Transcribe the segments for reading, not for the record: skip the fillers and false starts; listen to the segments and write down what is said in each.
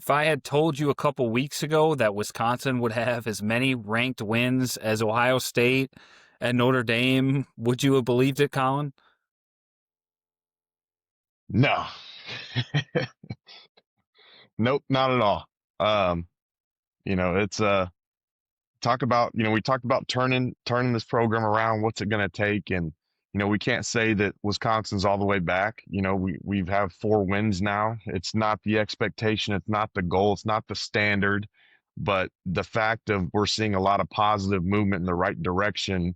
If I had told you a couple weeks ago that Wisconsin would have as many ranked wins as Ohio State and Notre Dame, would you have believed it, Colin? No, nope, not at all. Um, it's talk about, we talked about turning this program around. What's it going to take? And, we can't say that Wisconsin's all the way back. We've have 4 wins now. It's not the expectation. It's not the goal. It's not the standard, but the fact of we're seeing a lot of positive movement in the right direction,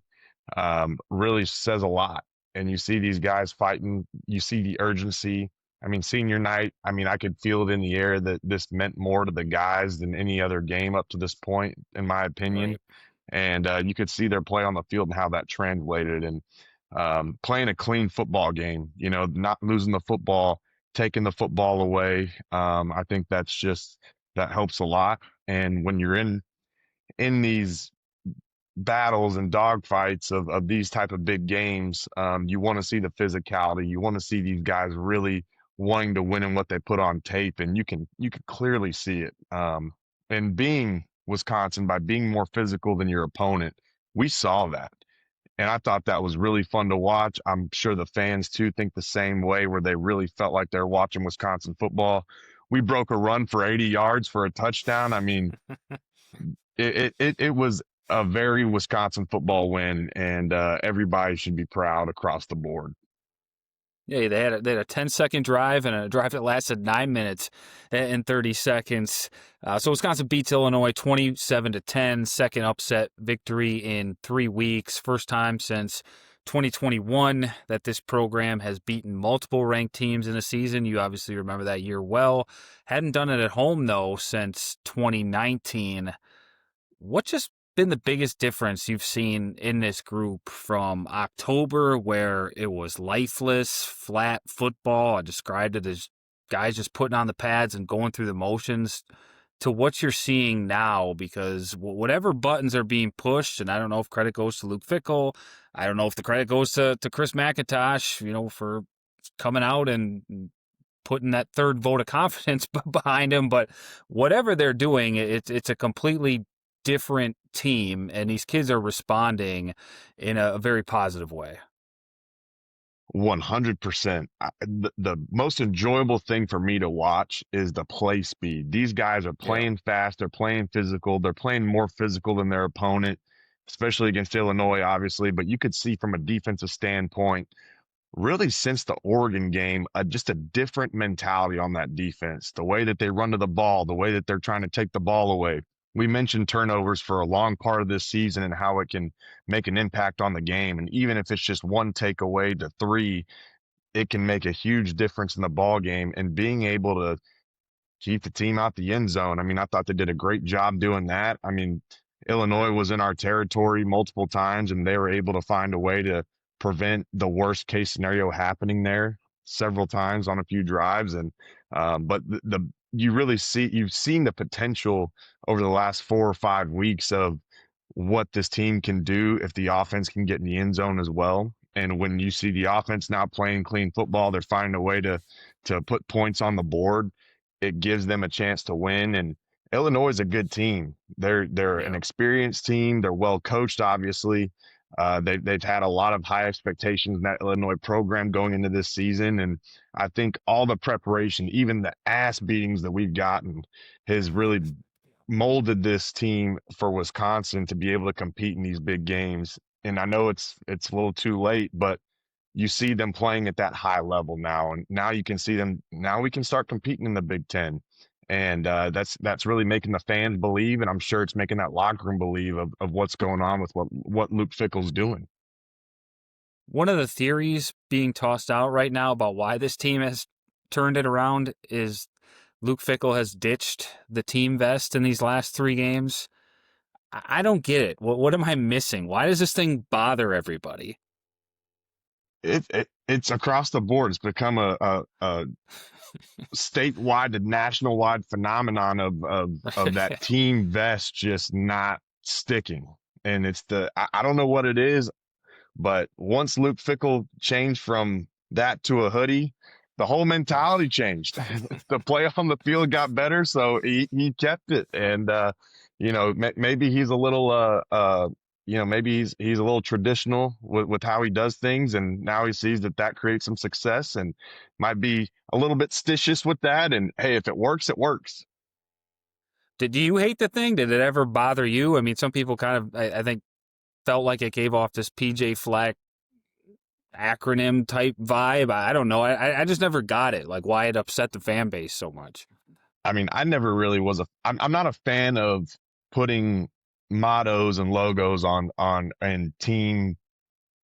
really says a lot. And you see these guys fighting, you see the urgency. I mean, senior night, I mean, I could feel it in the air that this meant more to the guys than any other game up to this point, in my opinion. Right. And you could see their play on the field and how that translated. And playing a clean football game, not losing the football, taking the football away. I think that helps a lot. And when you're in these battles and dogfights of these type of big games, you want to see the physicality. You want to see these guys really wanting to win in what they put on tape, and you can clearly see it. And being Wisconsin, by being more physical than your opponent, we saw that. And I thought that was really fun to watch. I'm sure the fans too think the same way, where they really felt like they're watching Wisconsin football. We broke a run for 80 yards for a touchdown. I mean, it was a very Wisconsin football win, and everybody should be proud across the board. Yeah, they had a 10-second drive and a drive that lasted 9 minutes and 30 seconds. So Wisconsin beats Illinois 27-10, second upset victory in 3 weeks. First time since 2021 that this program has beaten multiple ranked teams in a season. You obviously remember that year well. Hadn't done it at home, though, since 2019. What just been the biggest difference you've seen in this group from October, where it was lifeless, flat football? I described it as guys just putting on the pads and going through the motions, to what you're seeing now? Because whatever buttons are being pushed, and I don't know if credit goes to Luke Fickell, I don't know if the credit goes to Chris McIntosh, for coming out and putting that third vote of confidence behind him, but whatever they're doing, it's a completely different team, and these kids are responding in a very positive way. 100%. The most enjoyable thing for me to watch is the play speed. These guys are Yeah. playing fast. They're playing physical. They're playing more physical than their opponent, especially against Illinois, obviously. But you could see from a defensive standpoint, really since the Oregon game, just a different mentality on that defense. The way that they run to the ball, the way that they're trying to take the ball away. We mentioned turnovers for a long part of this season and how it can make an impact on the game. And even if it's just one takeaway to 3, it can make a huge difference in the ball game. And being able to keep the team out the end zone, I mean, I thought they did a great job doing that. I mean, Illinois was in our territory multiple times, and they were able to find a way to prevent the worst case scenario happening there several times on a few drives. And but you've seen the potential over the last 4 or 5 weeks of what this team can do if the offense can get in the end zone as well. And when you see the offense now playing clean football, they're finding a way to put points on the board. It gives them a chance to win. And Illinois is a good team. They're an Yeah. experienced team. They're well coached, obviously. They've had a lot of high expectations in that Illinois program going into this season, and I think all the preparation, even the ass beatings that we've gotten, has really molded this team for Wisconsin to be able to compete in these big games. And I know it's a little too late, but you see them playing at that high level now, and now you can see them. Now we can start competing in the Big Ten, and that's really making the fans believe, and I'm sure it's making that locker room believe of what's going on with what Luke Fickell's doing. One of the theories being tossed out right now about why this team has turned it around is Luke Fickell has ditched the team vest in these last 3 games. I don't get it. What am I missing? Why does this thing bother everybody? It's across the board. It's become a statewide to national wide phenomenon of that team vest just not sticking. And I don't know what it is, but once Luke Fickell changed from that to a hoodie, the whole mentality changed. The play on the field got better, so he kept it. And maybe he's a little maybe he's a little traditional with how he does things, and now he sees that that creates some success, and might be a little bit stitious with that. And hey, if it works, it works. Did you hate the thing? Did it ever bother you? I mean, some people kind of, I think, felt like it gave off this PJ Fleck acronym type vibe. I don't know. I just never got it. Like why it upset the fan base so much. I mean, I never really was I'm not a fan of putting mottos and logos on and team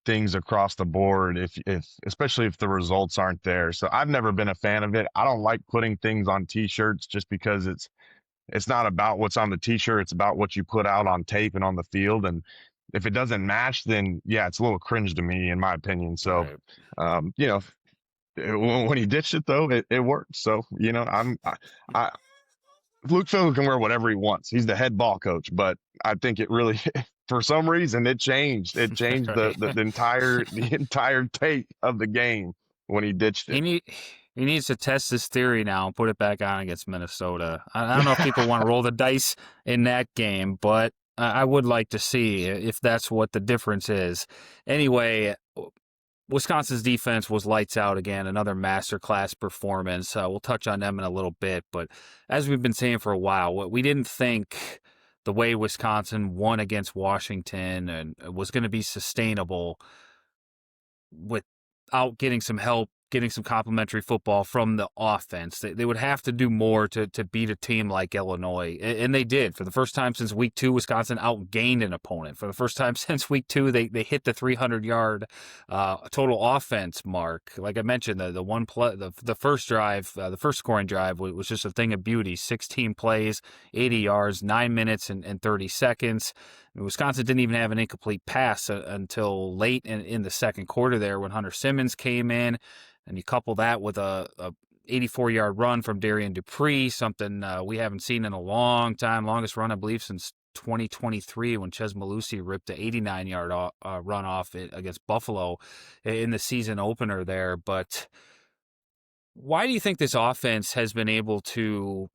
things across the board if especially if the results aren't there. So I've never been a fan of it. I don't like putting things on t-shirts just because it's not about what's on the t-shirt, it's about what you put out on tape and on the field. And if it doesn't match, then yeah, it's a little cringe to me in my opinion. So Right. um, you know, when he ditched it though, it worked. So, I Luke Fickell can wear whatever he wants. He's the head ball coach, but I think it really, for some reason, it changed. It changed Right. the entire take of the game when he ditched He it. need he needs to test this theory now and put it back on against Minnesota. I don't know if people want to roll the dice in that game, but I would like to see if that's what the difference is. Anyway, Wisconsin's defense was lights out again, another masterclass performance. We'll touch on them in a little bit, but as we've been saying for a while, we didn't think the way Wisconsin won against Washington and was going to be sustainable without getting some help, getting some complementary football from the offense. They would have to do more to beat a team like Illinois, and they did. For the first time since week 2, Wisconsin outgained an opponent. For the first time since week 2, they hit the 300-yard total offense mark. Like I mentioned, the first drive, the first scoring drive was just a thing of beauty. 16 plays, 80 yards, 9 minutes and 30 seconds. Wisconsin didn't even have an incomplete pass until late in the second quarter there when Hunter Simmons came in. And you couple that with a 84-yard run from Darian Dupree, something we haven't seen in a long time, longest run, I believe, since 2023 when Ches Malusi ripped the 89-yard run off against Buffalo in the season opener there. But why do you think this offense has been able to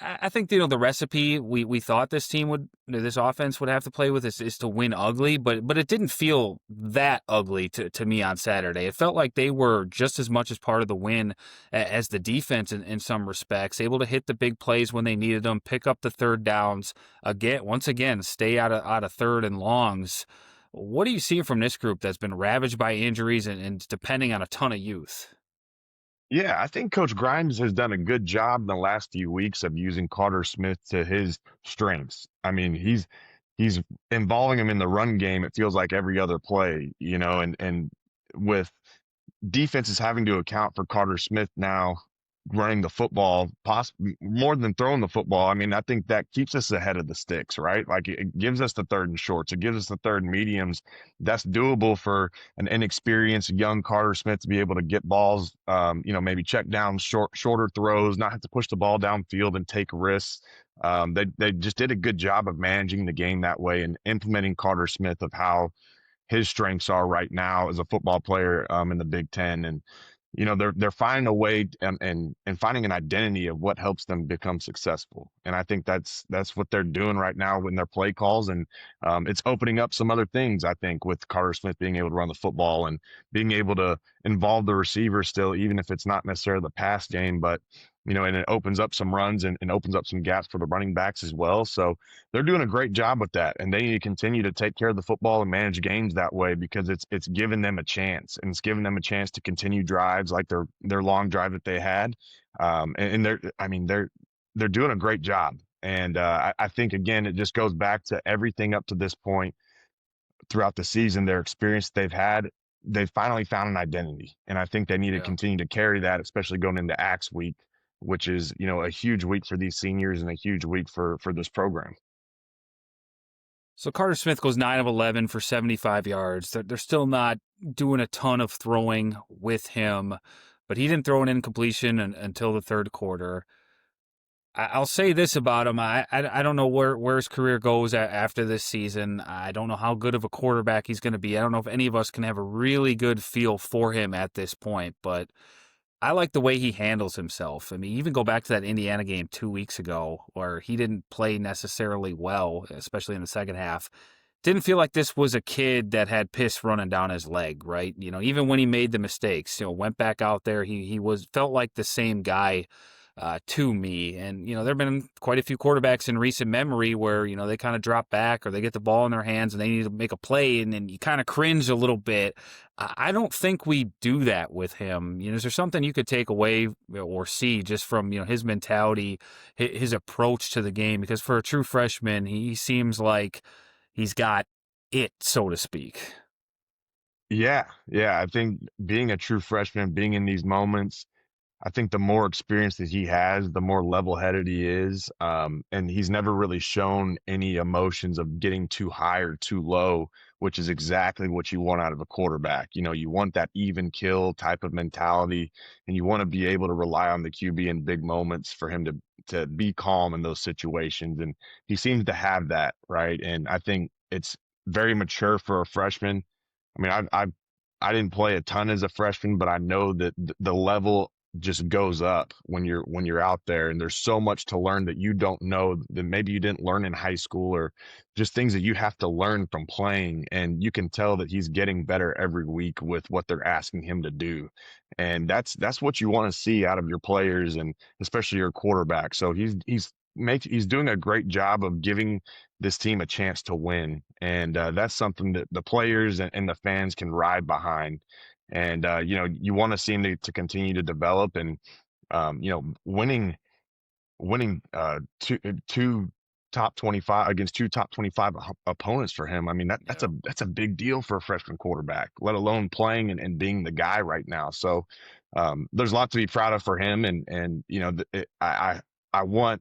I think the recipe we thought this offense would have to play with is to win ugly, but it didn't feel that ugly to me on Saturday. It felt like they were just as much as part of the win as the defense in some respects, able to hit the big plays when they needed them, pick up the third downs once again, stay out of third and longs. What do you see from this group that's been ravaged by injuries and depending on a ton of youth? Yeah, I think Coach Grimes has done a good job in the last few weeks of using Carter Smith to his strengths. I mean, he's involving him in the run game. It feels like every other play, and with defenses having to account for Carter Smith now running the football, more than throwing the football. I mean, I think that keeps us ahead of the sticks, right? Like it gives us the third and shorts, it gives us the third and mediums. That's doable for an inexperienced young Carter Smith to be able to get balls, maybe check down shorter throws, not have to push the ball downfield and take risks. They just did a good job of managing the game that way and implementing Carter Smith of how his strengths are right now as a football player in the Big Ten. And they're finding a way and finding an identity of what helps them become successful. And I think that's what they're doing right now in their play calls. And it's opening up some other things, I think, with Carter Smith being able to run the football and being able to involve the receiver still, even if it's not necessarily the pass game, but and it opens up some runs and opens up some gaps for the running backs as well. So they're doing a great job with that, and they need to continue to take care of the football and manage games that way because it's giving them a chance, and it's giving them a chance to continue drives like their long drive that they had. And they're doing a great job. And I think again, it just goes back to everything up to this point throughout the season, their experience they've had. They've finally found an identity, and I think they need to Yeah. continue to carry that, especially going into Axe Week, which is a huge week for these seniors and a huge week for this program. So Carter Smith goes 9 of 11 for 75 yards. They're still not doing a ton of throwing with him, but he didn't throw an incompletion until the third quarter. I'll say this about him. I don't know where his career goes after this season. I don't know how good of a quarterback he's going to be. I don't know if any of us can have a really good feel for him at this point, but I like the way he handles himself. I mean, even go back to that Indiana game 2 weeks ago where he didn't play necessarily well, especially in the second half. Didn't feel like this was a kid that had piss running down his leg, right? Even when he made the mistakes, went back out there, he felt like the same guy to me. And, there have been quite a few quarterbacks in recent memory where, they kind of drop back or they get the ball in their hands and they need to make a play and then you kind of cringe a little bit. I don't think we do that with him. Is there something you could take away or see just from, his mentality, his approach to the game? Because for a true freshman, he seems like he's got it, so to speak. Yeah, yeah. I think being a true freshman, being in these moments, I think the more experience that he has, the more level-headed he is. And he's never really shown any emotions of getting too high or too low, which is exactly what you want out of a quarterback. You want that even kill type of mentality, and you want to be able to rely on the QB in big moments for him to be calm in those situations. And he seems to have that, right? And I think it's very mature for a freshman. I mean, I didn't play a ton as a freshman, but I know that the level just goes up when you're out there, and there's so much to learn that you don't know that maybe you didn't learn in high school, or just things that you have to learn from playing. And you can tell that he's getting better every week with what they're asking him to do. And that's what you want to see out of your players, and especially your quarterback. So he's doing a great job of giving this team a chance to win. And that's something that the players and the fans can ride behind. And you want to see him to continue to develop, and winning two top 25 against two top 25 opponents for him. I mean, Yeah. that's a big deal for a freshman quarterback, let alone playing and being the guy right now. So there's a lot to be proud of for him. And I want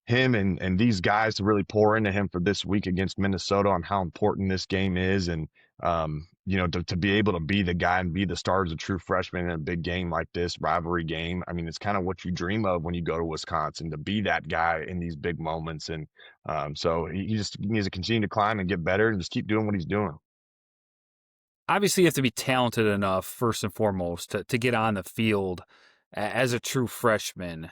him and these guys to really pour into him for this week against Minnesota on how important this game is. And to be able to be the guy and be the star as a true freshman in a big game like this, rivalry game. I mean, it's kind of what you dream of when you go to Wisconsin, to be that guy in these big moments. And so he just needs to continue to climb and get better and just keep doing what he's doing. Obviously, you have to be talented enough, first and foremost, to get on the field as a true freshman.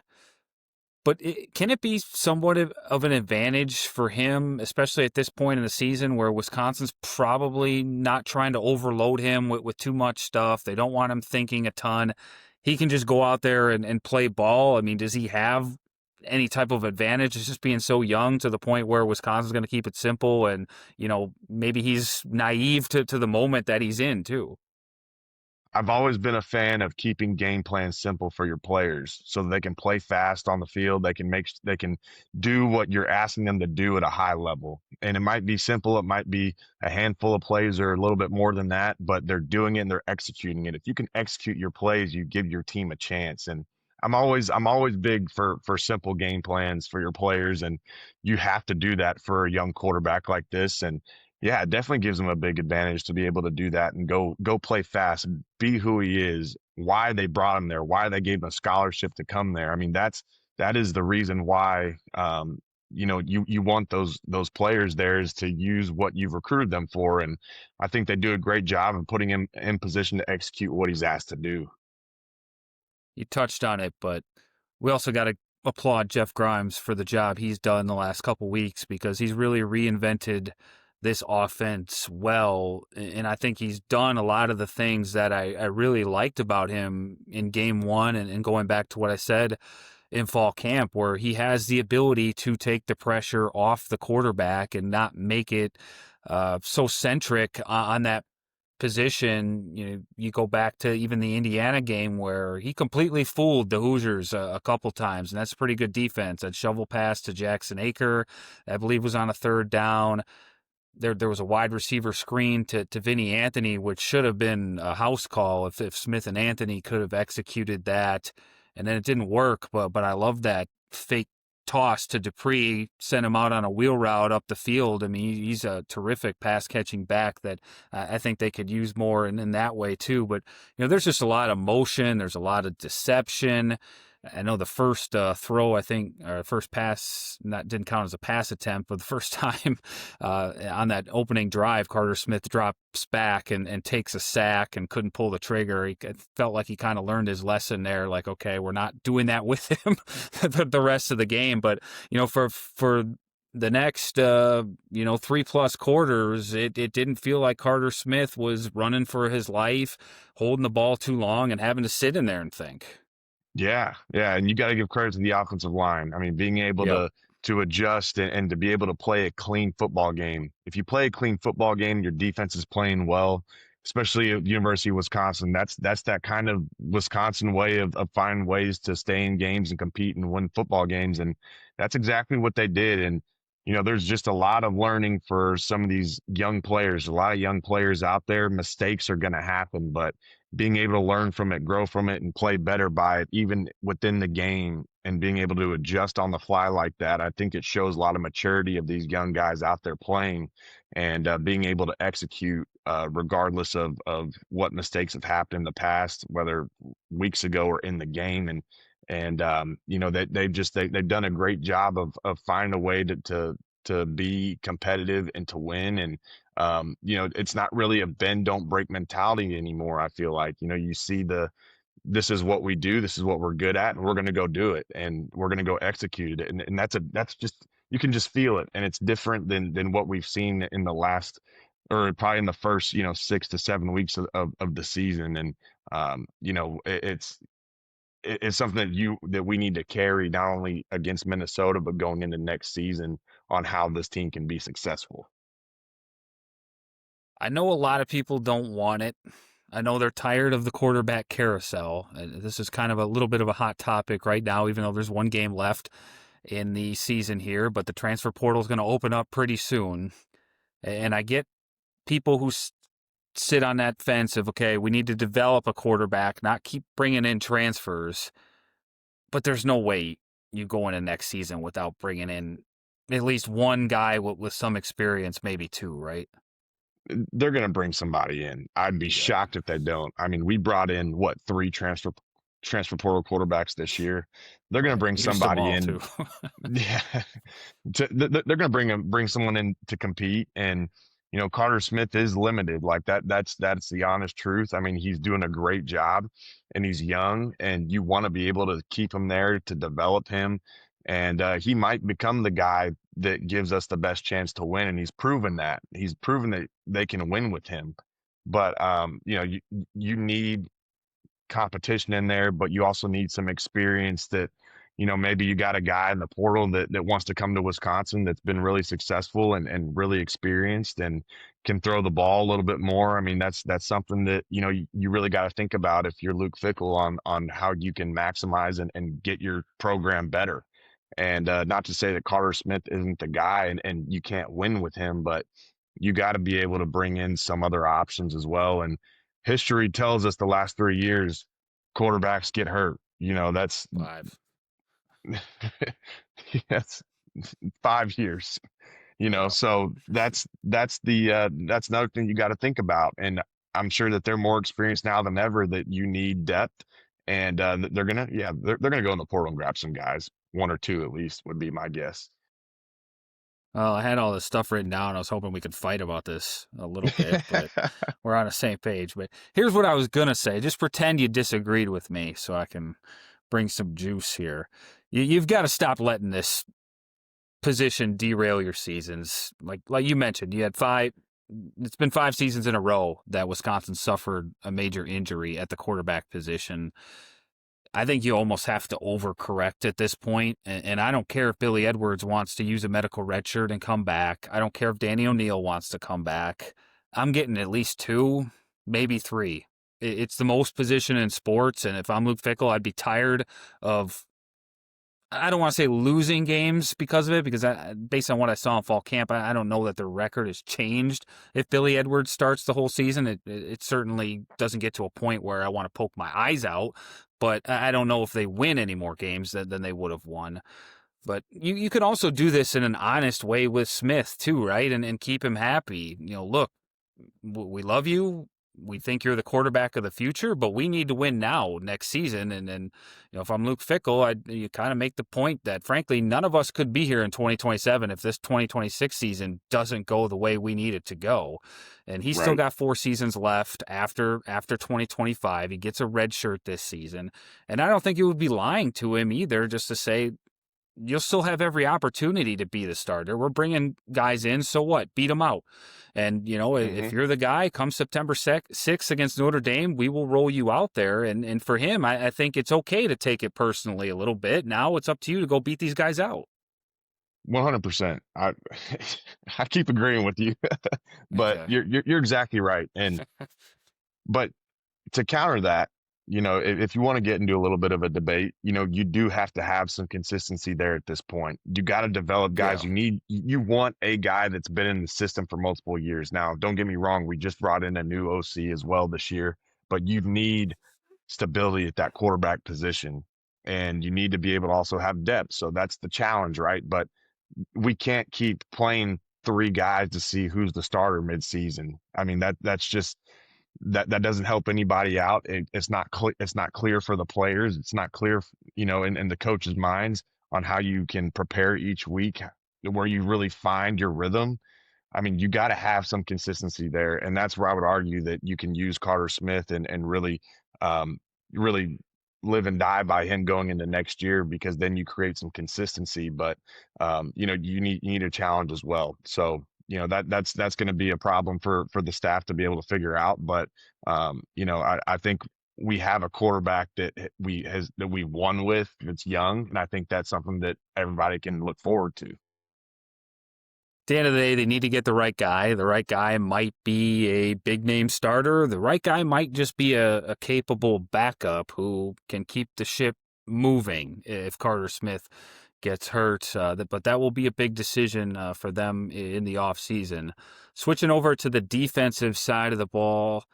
But can it be somewhat of an advantage for him, especially at this point in the season where Wisconsin's probably not trying to overload him with too much stuff? They don't want him thinking a ton. He can just go out there and play ball. I mean, does he have any type of advantage? It's just being so young to the point where Wisconsin's going to keep it simple and, maybe he's naive to the moment that he's in, too. I've always been a fan of keeping game plans simple for your players so that they can play fast on the field. They can do what you're asking them to do at a high level. And it might be simple. It might be a handful of plays or a little bit more than that, but they're doing it and they're executing it. If you can execute your plays, you give your team a chance. And I'm always big for simple game plans for your players, and you have to do that for a young quarterback like this. And yeah, it definitely gives him a big advantage to be able to do that and go play fast, be who he is, why they brought him there, why they gave him a scholarship to come there. I mean, that is the reason why you want those players there, is to use what you've recruited them for. And I think they do a great job of putting him in position to execute what he's asked to do. You touched on it, but we also got to applaud Jeff Grimes for the job he's done the last couple weeks because he's really reinvented this offense well. And I think he's done a lot of the things that I really liked about him in game one and going back to what I said in fall camp, where he has the ability to take the pressure off the quarterback and not make it so centric on that position. You go back to even the Indiana game where he completely fooled the Hoosiers a couple times, and that's a pretty good defense. That shovel pass to Jackson Aker, I believe, was on a third down. There was a wide receiver screen to Vinny Anthony, which should have been a house call if Smith and Anthony could have executed that. And then it didn't work, but I love that fake toss to Dupree, sent him out on a wheel route up the field. I mean, he's a terrific pass catching back that I think they could use more in that way too. But, there's just a lot of motion. There's a lot of deception. I know the first throw, I think, or first pass, that didn't count as a pass attempt, but the first time on that opening drive, Carter Smith drops back and takes a sack and couldn't pull the trigger. It felt like he kind of learned his lesson there. Like, okay, we're not doing that with him the rest of the game. But for the next 3+ quarters, it didn't feel like Carter Smith was running for his life, holding the ball too long, and having to sit in there and think. Yeah, yeah, and you got to give credit to the offensive line. I mean, being able Yep. to adjust and to be able to play a clean football game. If you play a clean football game, your defense is playing well, especially at University of Wisconsin. That's that kind of Wisconsin way of finding ways to stay in games and compete and win football games, and that's exactly what they did. And there's just a lot of learning for some of these young players. A lot of young players out there. Mistakes are going to happen, but being able to learn from it, grow from it, and play better by it, even within the game, and being able to adjust on the fly like that, I think it shows a lot of maturity of these young guys out there playing and being able to execute regardless of what mistakes have happened in the past, whether weeks ago or in the game. They've done a great job of finding a way to be competitive and to win. And it's not really a bend don't break mentality anymore. I feel like, you see this is what we do, this is what we're good at, and we're going to go do it, and we're going to go execute it. And that's just, you can just feel it, and it's different than what we've seen in the last, or probably in the first 6 to 7 weeks of the season. And it's something that we need to carry not only against Minnesota but going into next season on how this team can be successful. I know a lot of people don't want it. I know they're tired of the quarterback carousel. This is kind of a little bit of a hot topic right now, even though there's one game left in the season here, but the transfer portal is going to open up pretty soon. And I get people who sit on that fence of, okay, we need to develop a quarterback, not keep bringing in transfers. But there's no way you go into next season without bringing in at least one guy with some experience, maybe two, right? They're going to bring somebody in. I'd be Yeah. shocked if they don't. I mean, we brought in what, three transfer portal quarterbacks this year. They're going to Right. bring Used them somebody all, too. in. Yeah, they're going to bring someone in to compete. And Carter Smith is limited, like that. That's the honest truth. I mean, he's doing a great job, and he's young, and you want to be able to keep him there to develop him. And he might become the guy that gives us the best chance to win, and he's proven that. He's proven that they can win with him. But you need competition in there, but you also need some experience that, maybe you got a guy in the portal that wants to come to Wisconsin that's been really successful and really experienced and can throw the ball a little bit more. I mean, that's something that, you really got to think about if you're Luke Fickell on how you can maximize and get your program better. And not to say that Carter Smith isn't the guy and you can't win with him, but you got to be able to bring in some other options as well. And history tells us the last 3 years, quarterbacks get hurt. That's Five. that's 5 years. Yeah. So that's another thing you got to think about. And I'm sure that they're more experienced now than ever that you need depth. And they're gonna go in the portal and grab some guys, one or two at least would be my guess. Well, I had all this stuff written down. I was hoping we could fight about this a little bit, but we're on the same page. But here's what I was going to say. Just pretend you disagreed with me so I can bring some juice here. You've got to stop letting this position derail your seasons. Like you mentioned, you had five. It's been 5 seasons in a row that Wisconsin suffered a major injury at the quarterback position. I think you almost have to overcorrect at this point. And I don't care if Billy Edwards wants to use a medical red shirt and come back. I don't care if Danny O'Neill wants to come back. I'm getting at least two, maybe three. It's the most position in sports. And if I'm Luke Fickell, I'd be tired of, I don't want to say losing games because of it, because based on what I saw in fall camp, I don't know that their record has changed. If Billy Edwards starts the whole season, it certainly doesn't get to a point where I want to poke my eyes out, but I don't know if they win any more games than they would have won. But you could also do this in an honest way with Smith too, right? And keep him happy. Look, we love you. we think you're the quarterback of the future, but we need to win now next season. And if I'm Luke Fickell, you kind of make the point that frankly, none of us could be here in 2027 if this 2026 season doesn't go the way we need it to go. And he's still Right. got 4 seasons left after 2025. He gets a red shirt this season. And I don't think it would be lying to him either just to say, you'll still have every opportunity to be the starter. We're bringing guys in, so what? Beat them out. And, if Hmm. you're the guy, come September 6th against Notre Dame, we will roll you out there. And for him, I think it's okay to take it personally a little bit. Now it's up to you to go beat these guys out. 100%. I keep agreeing with you, but Okay. you're exactly right. But to counter that, if you want to get into a little bit of a debate, you do have to have some consistency there at this point. You got to develop guys. Yeah. You want a guy that's been in the system for multiple years. Now, don't get me wrong, we just brought in a new OC as well this year, but you need stability at that quarterback position, and you need to be able to also have depth. So that's the challenge, right? But we can't keep playing three guys to see who's the starter midseason. I mean, that's just that doesn't help anybody out. It's not clear for the players. It's not clear, in the coaches' minds on how you can prepare each week, where you really find your rhythm. I mean, you got to have some consistency there, and that's where I would argue that you can use Carter Smith and um, really live and die by him going into next year, because then you create some consistency. But you need a challenge as well. So that's going to be a problem for the staff to be able to figure out. But I think we have a quarterback that we won with, that's young, and I think that's something that everybody can look forward to. At the end of the day, they need to get the right guy. The right guy might be a big name starter. The right guy might just be a capable backup who can keep the ship moving if Carter Smith gets hurt. But that will be a big decision for them in the offseason. Switching over to the defensive side of the ball,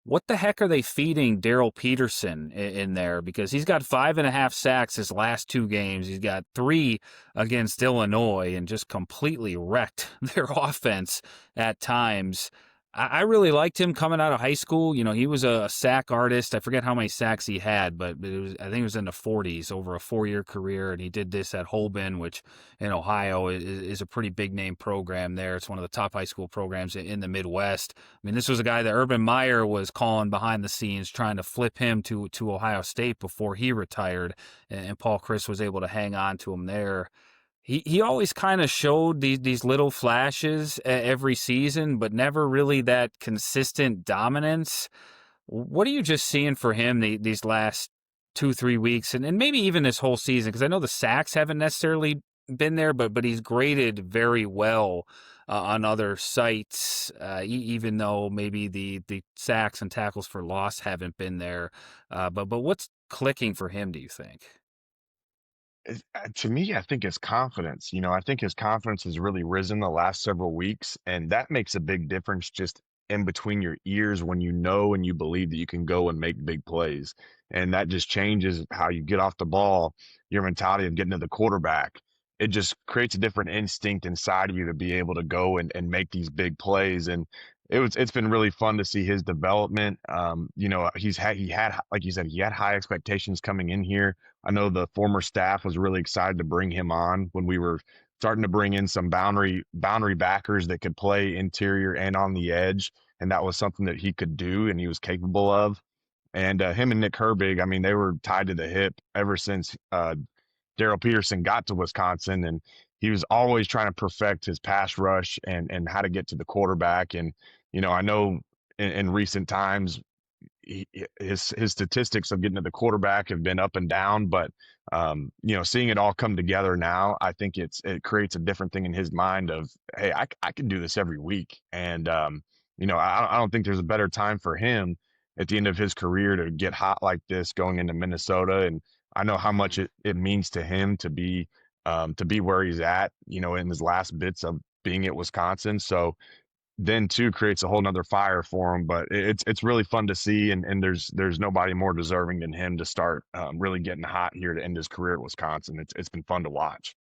what the heck are they feeding Daryl Peterson in there? Because he's got 5.5 sacks his last 2 games. He's got 3 against Illinois and just completely wrecked their offense at times. I really liked him coming out of high school. He was a sack artist. I forget how many sacks he had, but I think it was in the 40s over a 4-year career. And he did this at Holben, which in Ohio is a pretty big name program there. It's one of the top high school programs in the Midwest. I mean, this was a guy that Urban Meyer was calling behind the scenes, trying to flip him to Ohio State before he retired, and Paul Chris was able to hang on to him there. He always kind of showed these little flashes every season, but never really that consistent dominance. What are you just seeing for him these last 2-3 weeks, and maybe even this whole season? Because I know the sacks haven't necessarily been there, but he's graded very well on other sites, even though maybe the sacks and tackles for loss haven't been there. But what's clicking for him, do you think? To me, I think his confidence. I think his confidence has really risen the last several weeks, and that makes a big difference just in between your ears when you know and you believe that you can go and make big plays. And that just changes how you get off the ball, your mentality of getting to the quarterback. It just creates a different instinct inside of you to be able to go and make these big plays. And it's been really fun to see his development. He had, like you said, he had high expectations coming in here. I know the former staff was really excited to bring him on when we were starting to bring in some boundary backers that could play interior and on the edge, and that was something that he could do and he was capable of. And him and Nick Herbig, I mean, they were tied to the hip ever since Daryl Peterson got to Wisconsin, and he was always trying to perfect his pass rush and how to get to the quarterback. And I know in recent times his statistics of getting to the quarterback have been up and down, but seeing it all come together now, I think it creates a different thing in his mind of, hey, I can do this every week. And I don't think there's a better time for him at the end of his career to get hot like this going into Minnesota. And I know how much it means to him to be where he's at, in his last bits of being at Wisconsin. So then too creates a whole nother fire for him. But it's really fun to see, and there's nobody more deserving than him to start really getting hot here to end his career at Wisconsin. It's been fun to watch.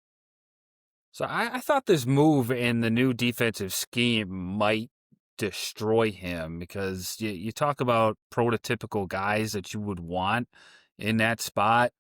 So I thought this move in the new defensive scheme might destroy him because you talk about prototypical guys that you would want in that spot.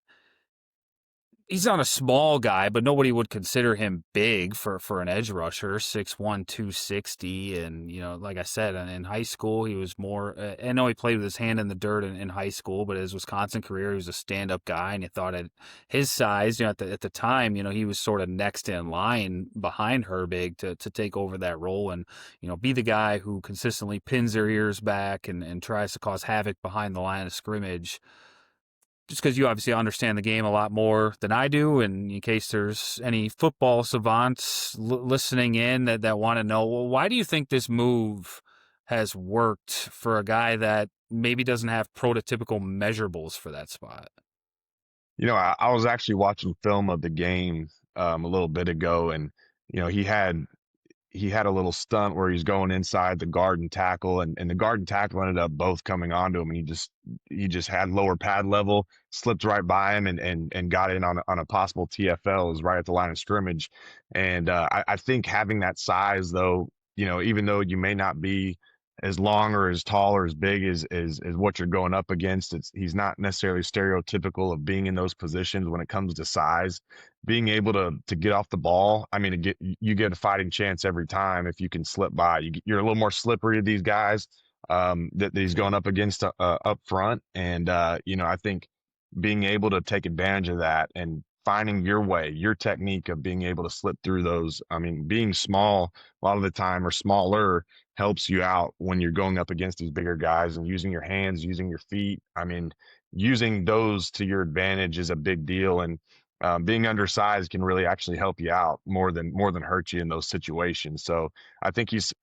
He's not a small guy, but nobody would consider him big for an edge rusher, 6'1", 260. And, like I said, in high school, he was more, I know he played with his hand in the dirt in high school, but his Wisconsin career, he was a stand-up guy. And you thought at his size, at the time, he was sort of next in line behind Herbig to take over that role and, be the guy who consistently pins their ears back and tries to cause havoc behind the line of scrimmage. Just because you obviously understand the game a lot more than I do, and in case there's any football savants listening in that want to know, well, why do you think this move has worked for a guy that maybe doesn't have prototypical measurables for that spot? I was actually watching film of the game a little bit ago, and you know, he had a little stunt where he's going inside the guard and tackle, and the guard and tackle ended up both coming onto him, and he just had lower pad level, slipped right by him, and got in on a possible TFL. It was right at the line of scrimmage. And I think having that size, though, even though you may not be as long or as tall or as big as what you're going up against, he's not necessarily stereotypical of being in those positions when it comes to size. Being able to get off the ball, I mean, you get a fighting chance every time if you can slip by. You're a little more slippery to these guys that he's going up against up front, and I think being able to take advantage of that and finding your way, your technique of being able to slip through those. I mean, being small a lot of the time or smaller helps you out when you're going up against these bigger guys, and using your hands, using your feet. I mean, using those to your advantage is a big deal. And being undersized can really actually help you out more than hurt you in those situations. So I think he's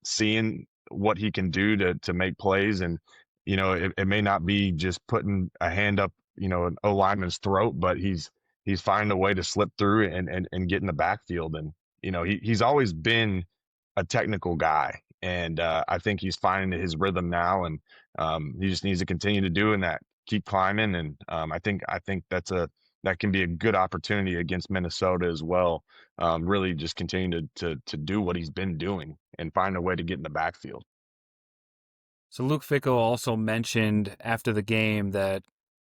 seeing what he can do to make plays. And it may not be just putting a hand up an O lineman's throat, but he's finding a way to slip through and get in the backfield. And he's always been a technical guy, and I think he's finding his rhythm now. And he just needs to continue to doing that, keep climbing. And I think that can be a good opportunity against Minnesota as well. Really just continue to do what he's been doing and find a way to get in the backfield. So Luke Fickell also mentioned after the game that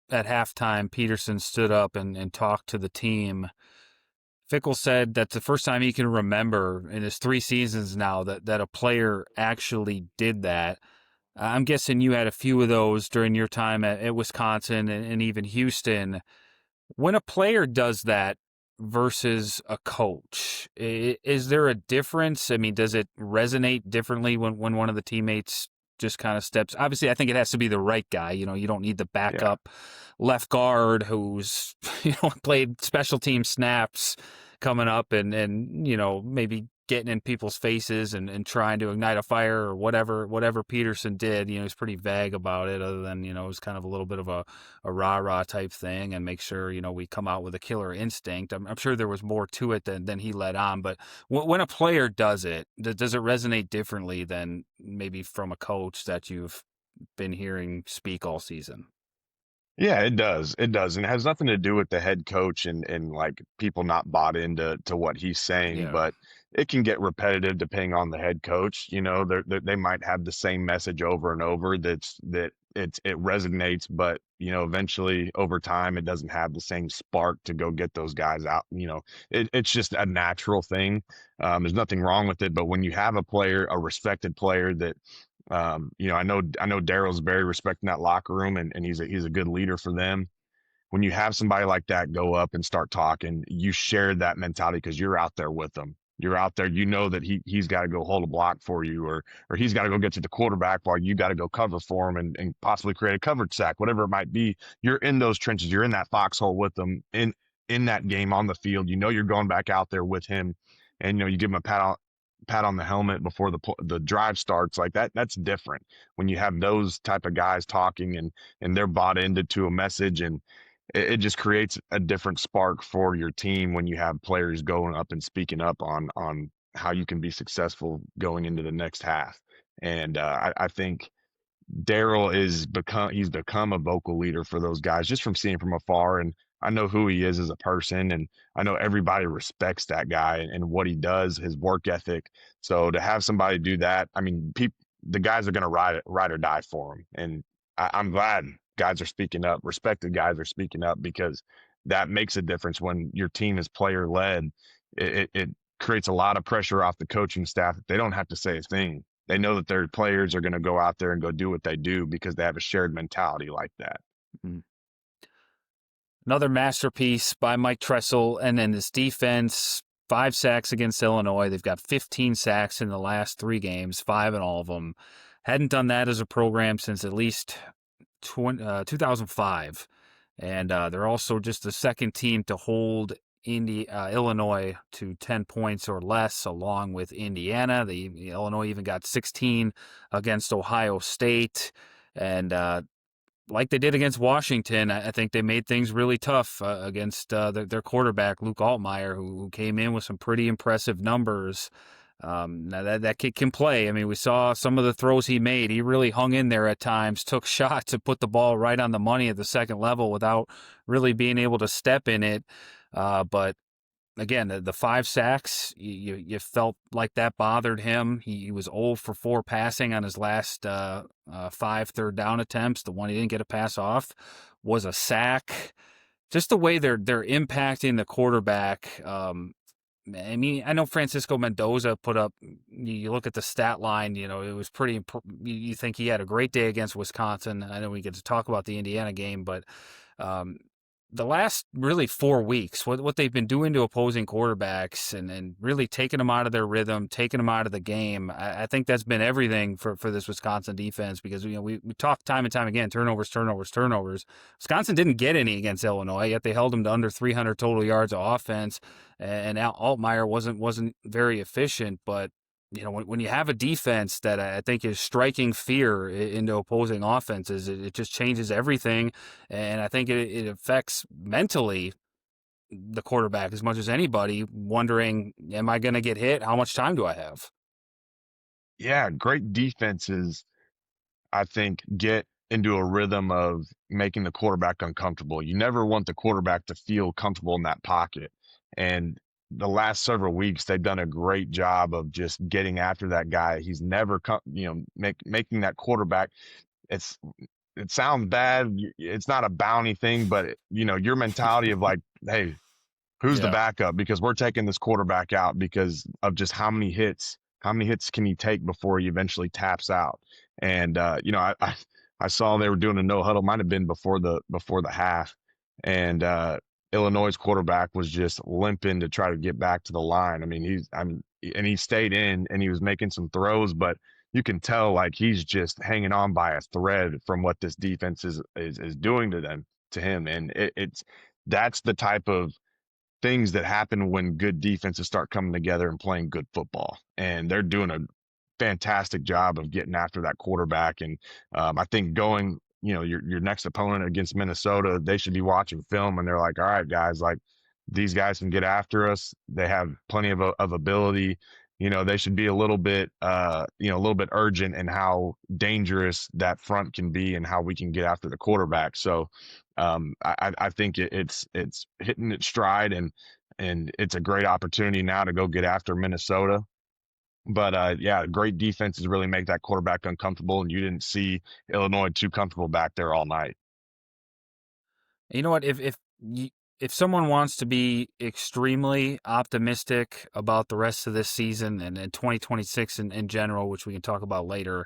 at halftime, Peterson stood up and talked to the team. Fickell said that's the first time he can remember in his 3 seasons now that a player actually did that. I'm guessing you had a few of those during your time at Wisconsin and even Houston. When a player does that versus a coach, is there a difference? I mean, does it resonate differently when one of the teammates just kind of steps? Obviously, I think it has to be the right guy. You don't need the Yeah. backup left guard who's played special team snaps coming up and maybe getting in people's faces and trying to ignite a fire or whatever Peterson did. He's pretty vague about it, other than it was kind of a little bit of a rah-rah type thing, and make sure we come out with a killer instinct. I'm sure there was more to it than he let on, but when a player does it, does it resonate differently than maybe from a coach that you've been hearing speak all season? Yeah, it does. It does. And it has nothing to do with the head coach and like people not bought into what he's saying, Yeah. but it can get repetitive depending on the head coach. They might have the same message over and over it resonates, but eventually over time it doesn't have the same spark to go get those guys out. It's just a natural thing. There's nothing wrong with it, but when you have a player, a respected player that I know Daryl's very respecting that locker room, and he's a good leader for them. When you have somebody like that go up and start talking, you share that mentality because you're out there with them. You're out there, that he's got to go hold a block for you, or he's got to go get to the quarterback while you got to go cover for him and possibly create a coverage sack, whatever it might be. You're in those trenches, you're in that foxhole with them in that game on the field. You're going back out there with him, and you give him a pat on the helmet before the drive starts. Like that's different when you have those type of guys talking, and they're bought into a message. And it just creates a different spark for your team when you have players going up and speaking up on how you can be successful going into the next half. And I think Daryl he's become a vocal leader for those guys just from seeing from afar. And I know who he is as a person, and I know everybody respects that guy and what he does, his work ethic. So to have somebody do that, I mean, the guys are going to ride or die for him, and I'm glad guys are speaking up. Respected guys are speaking up because that makes a difference when your team is player led. It creates a lot of pressure off the coaching staff. They don't have to say a thing. They know that their players are going to go out there and go do what they do because they have a shared mentality like that. Mm. Another masterpiece by Mike Tressel, and then this defense, 5 sacks against Illinois. They've got 15 sacks in the last 3 games, 5 in all of them. Hadn't done that as a program since at least 2005. And they're also just the second team to hold Illinois to 10 points or less, along with Indiana. Illinois even got 16 against Ohio State. And like they did against Washington, I think they made things really tough against their quarterback, Luke Altmaier, who came in with some pretty impressive numbers. Now that kid can play. I mean, we saw some of the throws he made. He really hung in there at times, took shots to put the ball right on the money at the second level without really being able to step in it. But again, the 5 sacks, you felt like that bothered him. He was 0 for 4 passing on his last 5 third down attempts. The one he didn't get a pass off was a sack. Just the way they're impacting the quarterback. I mean, I know Francisco Mendoza put up, you look at the stat line, it was pretty, you think he had a great day against Wisconsin. I know we get to talk about the Indiana game, but the last really 4 weeks, what they've been doing to opposing quarterbacks and really taking them out of their rhythm, taking them out of the game, I think that's been everything for this Wisconsin defense because, we talk time and time again, turnovers. Wisconsin didn't get any against Illinois, yet they held them to under 300 total yards of offense, and Altmaier wasn't very efficient, but when you have a defense that I think is striking fear into opposing offenses, it just changes everything. And I think it affects mentally the quarterback as much as anybody, wondering, am I going to get hit? How much time do I have? Yeah, great defenses, I think, get into a rhythm of making the quarterback uncomfortable. You never want the quarterback to feel comfortable in that pocket. And the last several weeks, they've done a great job of just getting after that guy. He's never, making that quarterback. It's it sounds bad. It's not a bounty thing, but your mentality of like, hey, who's the Yeah. backup? Because we're taking this quarterback out because of just how many hits. How many hits can he take before he eventually taps out? And I saw they were doing a no huddle. Might have been before the half, and Illinois' quarterback was just limping to try to get back to the line. I mean, and he stayed in and he was making some throws, but you can tell like he's just hanging on by a thread from what this defense is doing to him, and it's that's the type of things that happen when good defenses start coming together and playing good football. And they're doing a fantastic job of getting after that quarterback. And I think going, your next opponent against Minnesota, they should be watching film and they're like, all right, guys, like these guys can get after us. They have plenty of ability. They should be a little bit, urgent in how dangerous that front can be and how we can get after the quarterback. So I think it's hitting its stride and it's a great opportunity now to go get after Minnesota. But yeah, great defenses really make that quarterback uncomfortable, and you didn't see Illinois too comfortable back there all night. You know what? If someone wants to be extremely optimistic about the rest of this season and 2026 in general, which we can talk about later,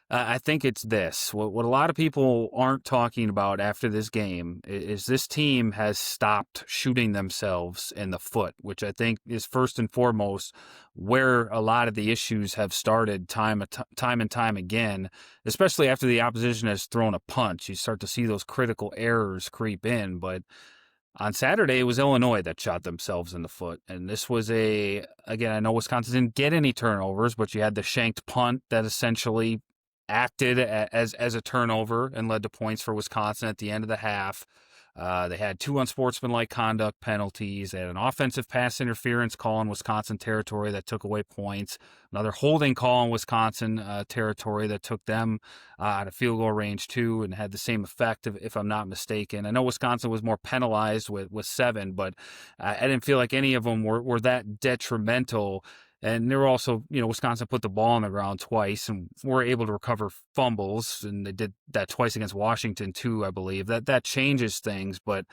I think it's this. What a lot of people aren't talking about after this game is this team has stopped shooting themselves in the foot, which I think is first and foremost where a lot of the issues have started time and time again, especially after the opposition has thrown a punch. You start to see those critical errors creep in, but on Saturday, it was Illinois that shot themselves in the foot. And this was again, I know Wisconsin didn't get any turnovers, but you had the shanked punt that essentially acted as a turnover and led to points for Wisconsin at the end of the half. They had 2 unsportsmanlike conduct penalties. They had an offensive pass interference call in Wisconsin territory that took away points. Another holding call in Wisconsin territory that took them out of field goal range too, and had the same effect, if I'm not mistaken. I know Wisconsin was more penalized with 7, but I didn't feel like any of them were that detrimental. And they were also, Wisconsin put the ball on the ground twice and were able to recover fumbles, and they did that twice against Washington too, I believe. That changes things, but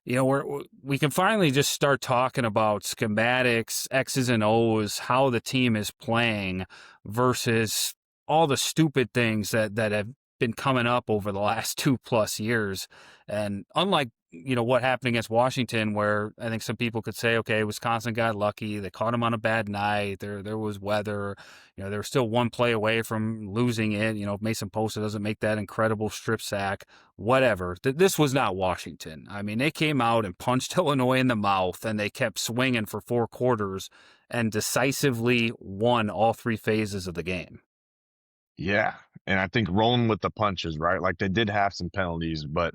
we can finally just start talking about schematics, X's and O's, how the team is playing versus all the stupid things that have been coming up over the last 2+ years. And unlike, what happened against Washington, where I think some people could say, okay, Wisconsin got lucky. They caught him on a bad night. There was weather. They were still one play away from losing it. If Mason Posta doesn't make that incredible strip sack, whatever. This was not Washington. I mean, they came out and punched Illinois in the mouth, and they kept swinging for 4 quarters and decisively won all 3 phases of the game. Yeah. And I think rolling with the punches, right? Like they did have some penalties, but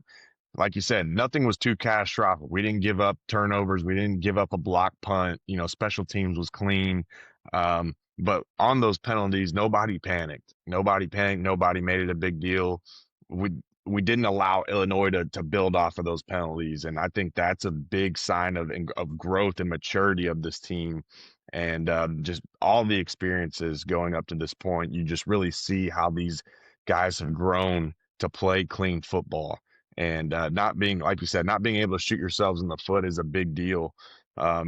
like you said, nothing was too catastrophic. We didn't give up turnovers. We didn't give up a block punt. Special teams was clean. But on those penalties, nobody panicked. Nobody panicked. Nobody made it a big deal. We we didn't allow Illinois to build off of those penalties, and I think that's a big sign of growth and maturity of this team. And just all the experiences going up to this point, you just really see how these guys have grown to play clean football. And not being, like you said, not being able to shoot yourselves in the foot is a big deal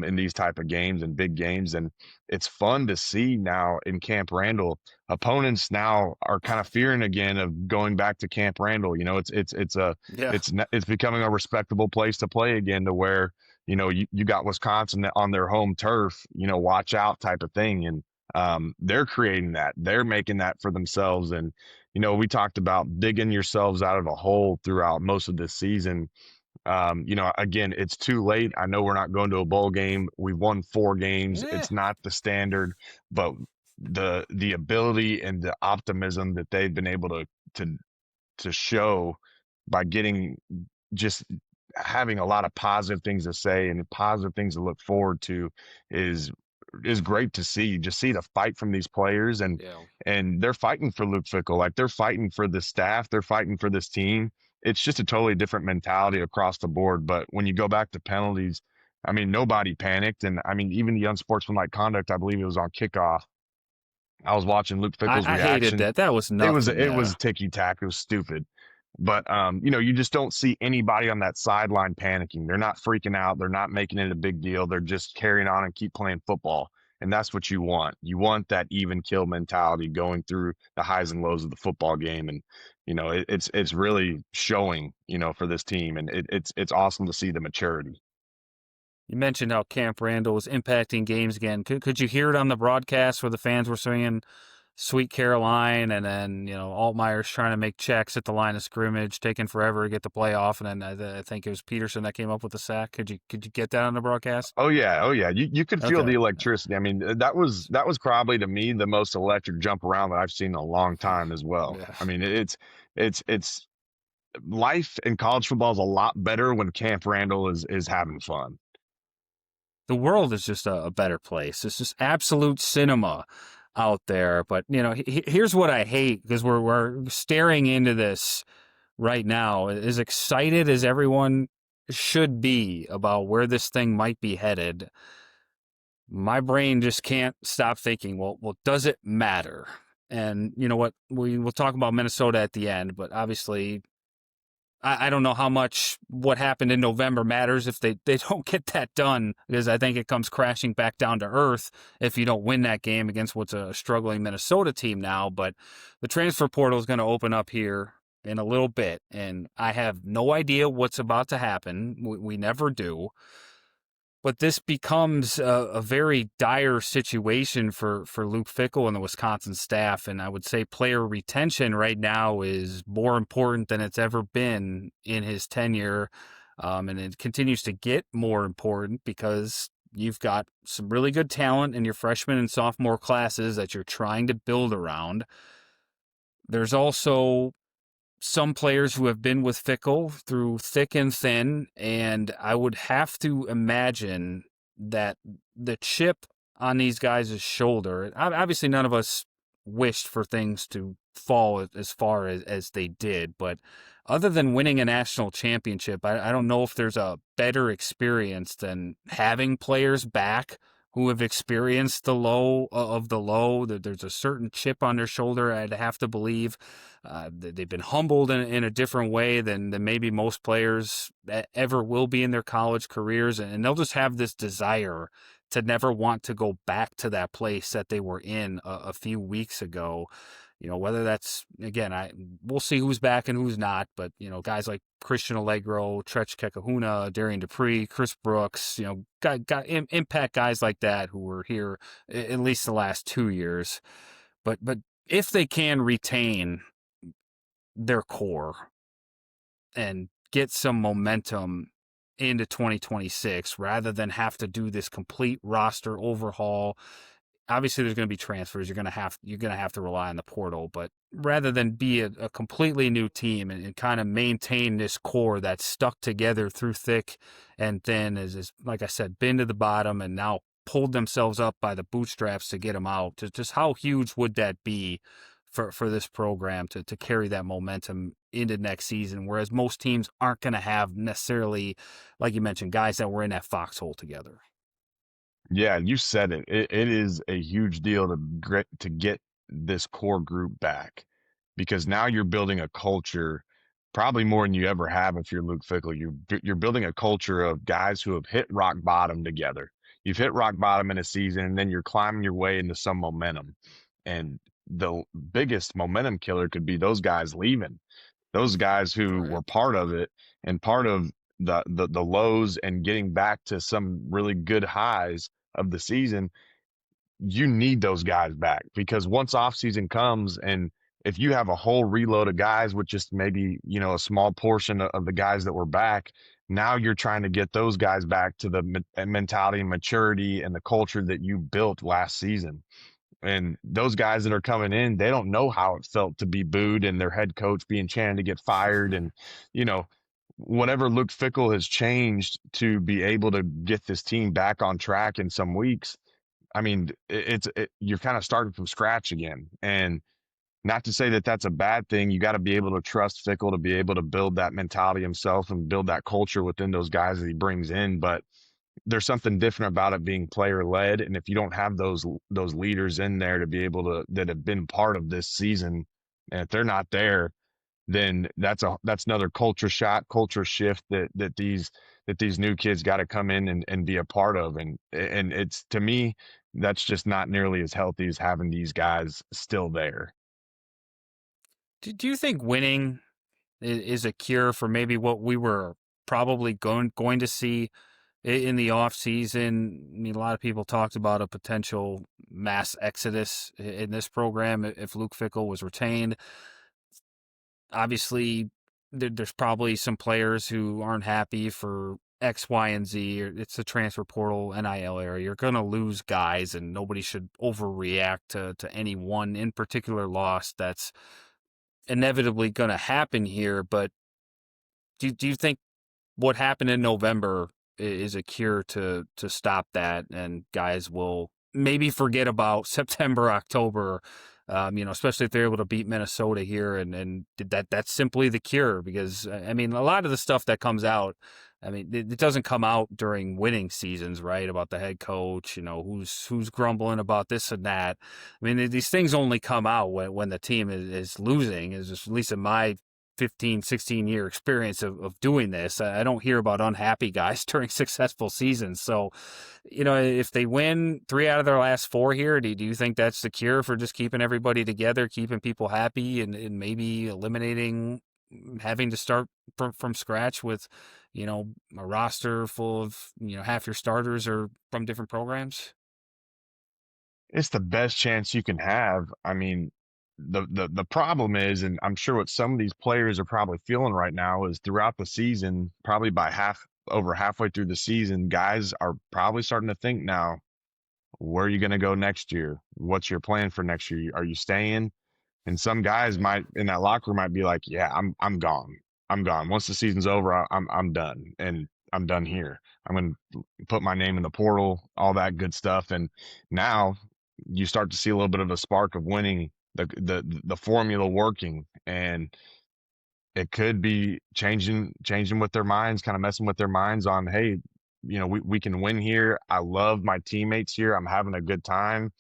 in these type of games and big games. And it's fun to see now in Camp Randall. Opponents now are kind of fearing again of going back to Camp Randall. Yeah. It's becoming a respectable place to play again, to where you got Wisconsin on their home turf. Watch out type of thing. And they're creating that. They're making that for themselves. And we talked about digging yourselves out of a hole throughout most of this season. Again, it's too late. I know we're not going to a bowl game. We've won 4 games. Yeah. It's not the standard, but the ability and the optimism that they've been able to show by getting, just having a lot of positive things to say and positive things to look forward to is great to see. Just see the fight from these players, and Yeah. they're fighting for Luke Fickell. Like, they're fighting for the staff. They're fighting for this team. It's just a totally different mentality across the board. But when you go back to penalties, I mean, nobody panicked. And I mean, even the unsportsmanlike conduct, I believe it was on kickoff. I was watching Luke Fickell's I hated reaction. that. That was It was nothing. it Yeah. was ticky tack. It was stupid. But you just don't see anybody on that sideline panicking. They're not freaking out. They're not making it a big deal. They're just carrying on and keep playing football. And that's what you want. You want that even kill mentality going through the highs and lows of the football game. And it's really showing for this team, and it's awesome to see the maturity. You mentioned how Camp Randall was impacting games again. Could you hear it on the broadcast where the fans were singing Sweet Caroline, and then, Altmaier's trying to make checks at the line of scrimmage, taking forever to get the play off, and then I think it was Peterson that came up with the sack. Could you get that on the broadcast? Oh yeah, oh yeah. You could feel Okay. the electricity. I mean, that was probably, to me, the most electric jump around that I've seen in a long time as well. Yeah. I mean, it's life in college football is a lot better when Camp Randall is having fun. The world is just a better place. It's just absolute cinema out there. But, here's what I hate, because we're staring into this right now. As excited as everyone should be about where this thing might be headed, my brain just can't stop thinking, well, does it matter? And you know what? We'll talk about Minnesota at the end, but obviously I don't know how much what happened in November matters if they don't get that done, because I think it comes crashing back down to earth if you don't win that game against what's a struggling Minnesota team now. But the transfer portal is going to open up here in a little bit, and I have no idea what's about to happen. We never do. But this becomes a very dire situation for Luke Fickell and the Wisconsin staff. And I would say player retention right now is more important than it's ever been in his tenure. And it continues to get more important because you've got some really good talent in your freshman and sophomore classes that you're trying to build around. There's also some players who have been with Fickell through thick and thin, and I would have to imagine that the chip on these guys' shoulder, obviously none of us wished for things to fall as far as they did, but other than winning a national championship, I don't know if there's a better experience than having players back who have experienced the low of the low. There's a certain chip on their shoulder, I'd have to believe. They've been humbled in a different way than maybe most players ever will be in their college careers, and they'll just have this desire to never want to go back to that place that they were in a few weeks ago. Whether that's, again, we'll see who's back and who's not, but guys like Christian Allegro, Trech Kekahuna, Darian Dupree, Chris Brooks, got impact guys like that who were here at least the last 2 years. But if they can retain their core and get some momentum into 2026 rather than have to do this complete roster overhaul. Obviously there's going to be transfers. You're going to have to rely on the portal, but rather than be a completely new team and kind of maintain this core that's stuck together through thick and thin, is like I said, been to the bottom and now pulled themselves up by the bootstraps to get them out. Just how huge would that be for this program to carry that momentum into next season, whereas most teams aren't going to have necessarily, like you mentioned, guys that were in that foxhole together. Yeah, you said it. It is a huge deal to get this core group back because now you're building a culture, probably more than you ever have if you're Luke Fickell. You're building a culture of guys who have hit rock bottom together. You've hit rock bottom in a season, and then you're climbing your way into some momentum. And the biggest momentum killer could be those guys leaving, those guys who Right. were part of it and part of the lows and getting back to some really good highs of the season. You need those guys back because once off season comes, and if you have a whole reload of guys with just maybe, a small portion of the guys that were back, now you're trying to get those guys back to the mentality and maturity and the culture that you built last season. And those guys that are coming in, they don't know how it felt to be booed and their head coach being chanted to get fired. And, you know, whatever Luke Fickell has changed to be able to get this team back on track in some weeks. I mean, you're kind of starting from scratch again. And not to say that that's a bad thing. You got to be able to trust Fickell to be able to build that mentality himself and build that culture within those guys that he brings in. But there's something different about it being player led, and if you don't have those leaders in there to be able to that have been part of this season, and if they're not there, then that's another culture shift that these new kids got to come in and be a part of. And it's, to me, that's just not nearly as healthy as having these guys still there. Do you think winning is a cure for maybe what we were probably going to see in the off season? I mean, a lot of people talked about a potential mass exodus in this program if Luke Fickell was retained. Obviously, there's probably some players who aren't happy for X, Y, and Z. It's the transfer portal, NIL area. You're going to lose guys, and nobody should overreact to any one in particular loss. That's inevitably going to happen here. But do you think what happened in November is a cure to stop that, and guys will maybe forget about September, October, especially if they're able to beat Minnesota here, and that's simply the cure? Because I mean, a lot of the stuff that comes out, I mean, it doesn't come out during winning seasons, right? About the head coach, who's grumbling about this and that. I mean, these things only come out when the team is losing, is just, at least in my 15, 16-year experience of doing this. I don't hear about unhappy guys during successful seasons. So, if they win 3 out of their last 4 here, do you think that's the cure for just keeping everybody together, keeping people happy, and maybe eliminating having to start from scratch with, a roster full of, half your starters are from different programs? It's the best chance you can have. I mean, the problem is, and I'm sure what some of these players are probably feeling right now, is throughout the season, probably by over halfway through the season, guys are probably starting to think now, where are you going to go next year? What's your plan for next year? Are you staying? And some guys might in that locker room might be like, "Yeah, I'm gone. I'm gone. Once the season's over, I'm done, and I'm done here. I'm going to put my name in the portal, all that good stuff." And now you start to see a little bit of a spark of winning, the formula working, and it could be changing with their minds, kind of messing with their minds on, hey, we can win here. I love my teammates here. I'm having a good time.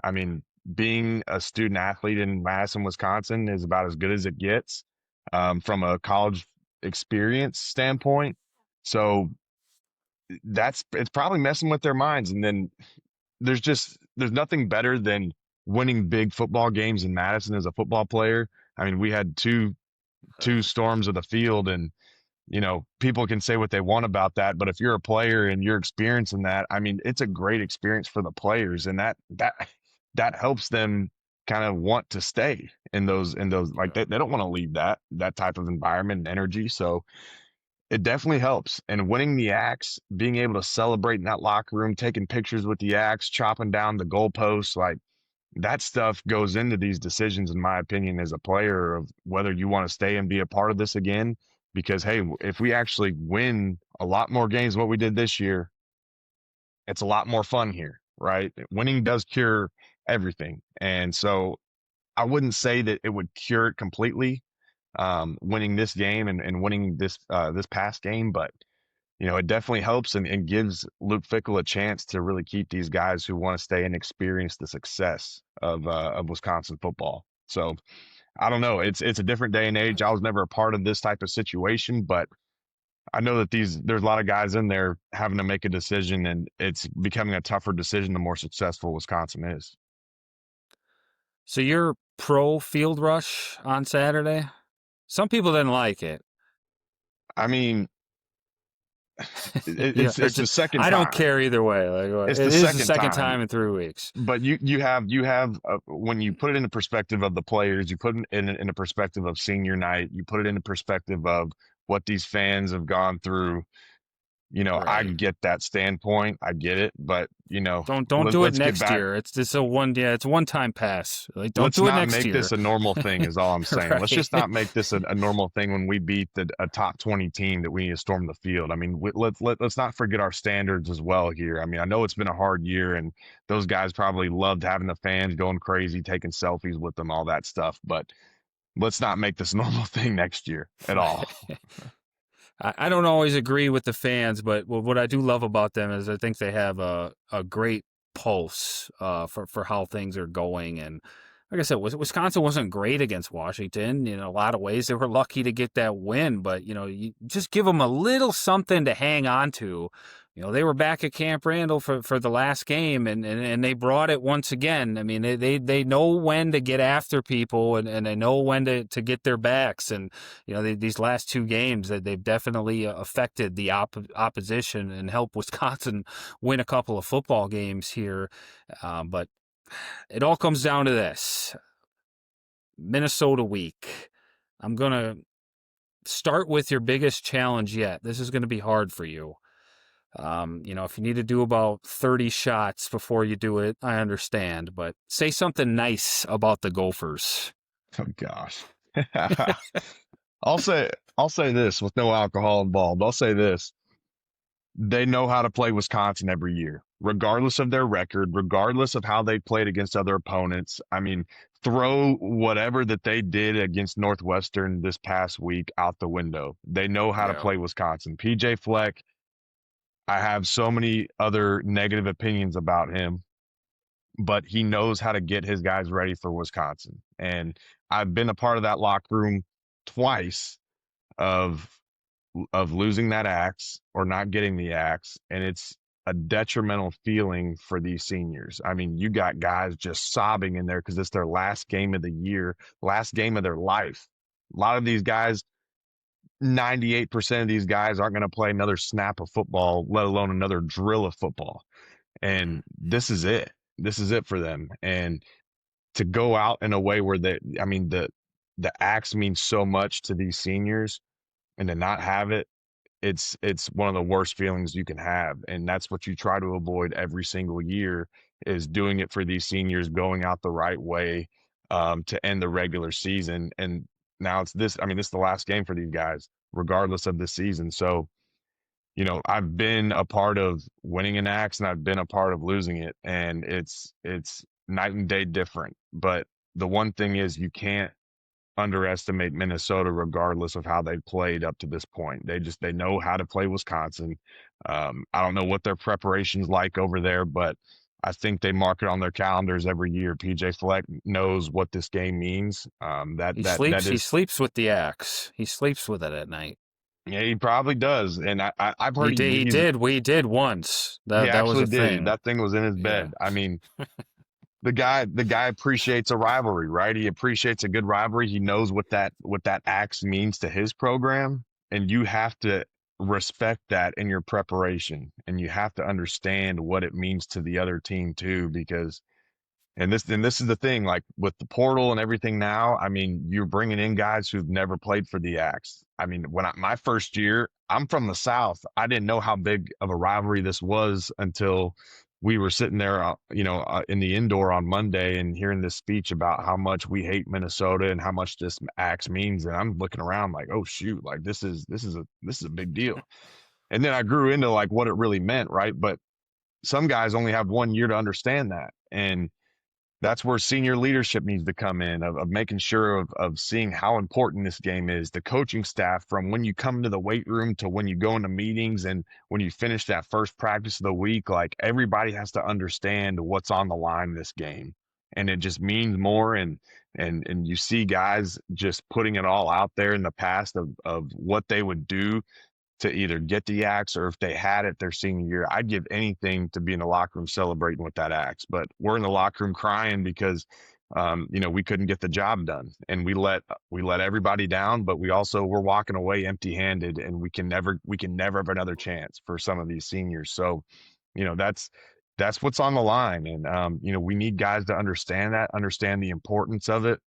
I mean, being a student athlete in Madison, Wisconsin is about as good as it gets from a college experience standpoint. So it's probably messing with their minds. And then there's nothing better than winning big football games in Madison as a football player. I mean, we had two storms of the field, and people can say what they want about that, but if you're a player and you're experiencing that, I mean, it's a great experience for the players, and that helps them kind of want to stay in those like they don't want to leave that type of environment and energy. So it definitely helps. And winning the axe, being able to celebrate in that locker room, taking pictures with the axe, chopping down the goalposts, like that stuff goes into these decisions, in my opinion, as a player of whether you want to stay and be a part of this again. Because, hey, if we actually win a lot more games than what we did this year, it's a lot more fun here, right? Winning does cure everything. And so I wouldn't say that it would cure it completely, winning this game and winning this past game, but it definitely helps and gives Luke Fickell a chance to really keep these guys who want to stay and experience the success of Wisconsin football. So I don't know. It's a different day and age. I was never a part of this type of situation, but I know that there's a lot of guys in there having to make a decision, and it's becoming a tougher decision the more successful Wisconsin is. So you're pro field rush on Saturday? Some people didn't like it. I mean, Yeah, it's the second I don't time. care either way. Like It's it the is the second second time. time in 3 weeks. But you have when you put it in the perspective of the players, you put it in a perspective of senior night, you put it in the perspective of what these fans have gone through. I Right. get that standpoint, I get it, but Don't do it let's get next back. year. It's just a one, yeah, it's a one-time pass. Like don't Let's do it not next make year. this a normal thing, is all I'm saying. Let's Right. just not make this a normal thing when we beat a top 20 team that we need to storm the field. I mean, let's not forget our standards as well here. I mean, I know it's been a hard year, and those guys probably loved having the fans going crazy, taking selfies with them, all that stuff. But let's not make this a normal thing next year at all. Right. I don't always agree with the fans, but what I do love about them is I think they have a great pulse for how things are going. And like I said, Wisconsin wasn't great against Washington. In a lot of ways, they were lucky to get that win, but you just give them a little something to hang on to. They were back at Camp Randall for the last game, and they brought it once again. I mean, they know when to get after people, and they know when to get their backs. And these last two games that they've definitely affected the opposition and helped Wisconsin win a couple of football games here. But it all comes down to this: Minnesota week. I'm gonna start with your biggest challenge yet. This is going to be hard for you. If you need to do about 30 shots before you do it, I understand, but say something nice about the Gophers. Oh gosh. I'll say I'll say this with no alcohol involved. I'll say this. They know how to play Wisconsin every year, regardless of their record, regardless of how they played against other opponents. I mean, throw whatever that they did against Northwestern this past week out the window. They know how to Yeah. play Wisconsin. PJ Fleck, I have so many other negative opinions about him, but he knows how to get his guys ready for Wisconsin. And I've been a part of that locker room twice of losing that axe or not getting the axe, and it's a detrimental feeling for these seniors. I mean, you got guys just sobbing in there because it's their last game of the year, last game of their life. A lot of these guys, 98% of these guys aren't going to play another snap of football, let alone another drill of football. And this is it. This is it for them. And to go out in a way where I mean, the axe means so much to these seniors, and to not have it, it's one of the worst feelings you can have, and that's what you try to avoid every single year, is doing it for these seniors, going out the right way, to end the regular season. And now it's this. I mean, this is the last game for these guys, regardless of the season. So, I've been a part of winning an axe and I've been a part of losing it, and it's night and day different. But the one thing is, you can't underestimate Minnesota, regardless of how they played up to this point. They know how to play Wisconsin. I don't know what their preparation's like over there, but I think they mark it on their calendars every year. PJ Fleck knows what this game means. That He is, sleeps with the axe. He sleeps with it at night. yeah, he probably does. And I've heard He he's did. We did once. he That was actually a did. thing. That thing was in his Yeah. bed. I mean, the guy appreciates a rivalry, right? He appreciates a good rivalry. He knows what that axe means to his program, and you have to respect that in your preparation, and you have to understand what it means to the other team too, because and this is the thing, like with the portal and everything now, I mean, you're bringing in guys who've never played for the Axe. I mean, my first year, I'm from the South. I didn't know how big of a rivalry this was until we were sitting there, in the indoor on Monday and hearing this speech about how much we hate Minnesota and how much this Axe means. And I'm looking around like, oh shoot, like this is a big deal. And then I grew into like what it really meant, right? But some guys only have 1 year to understand that. And that's where senior leadership needs to come in, of making sure of seeing how important this game is. The coaching staff, from when you come to the weight room to when you go into meetings and when you finish that first practice of the week, like everybody has to understand what's on the line in this game. And it just means more. And you see guys just putting it all out there in the past of what they would do to either get the axe, or if they had it their senior year. I'd give anything to be in the locker room celebrating with that axe. But we're in the locker room crying because we couldn't get the job done, and we let everybody down. But we also we're walking away empty-handed, and we can never have another chance for some of these seniors. So, that's what's on the line, and we need guys to understand the importance of it,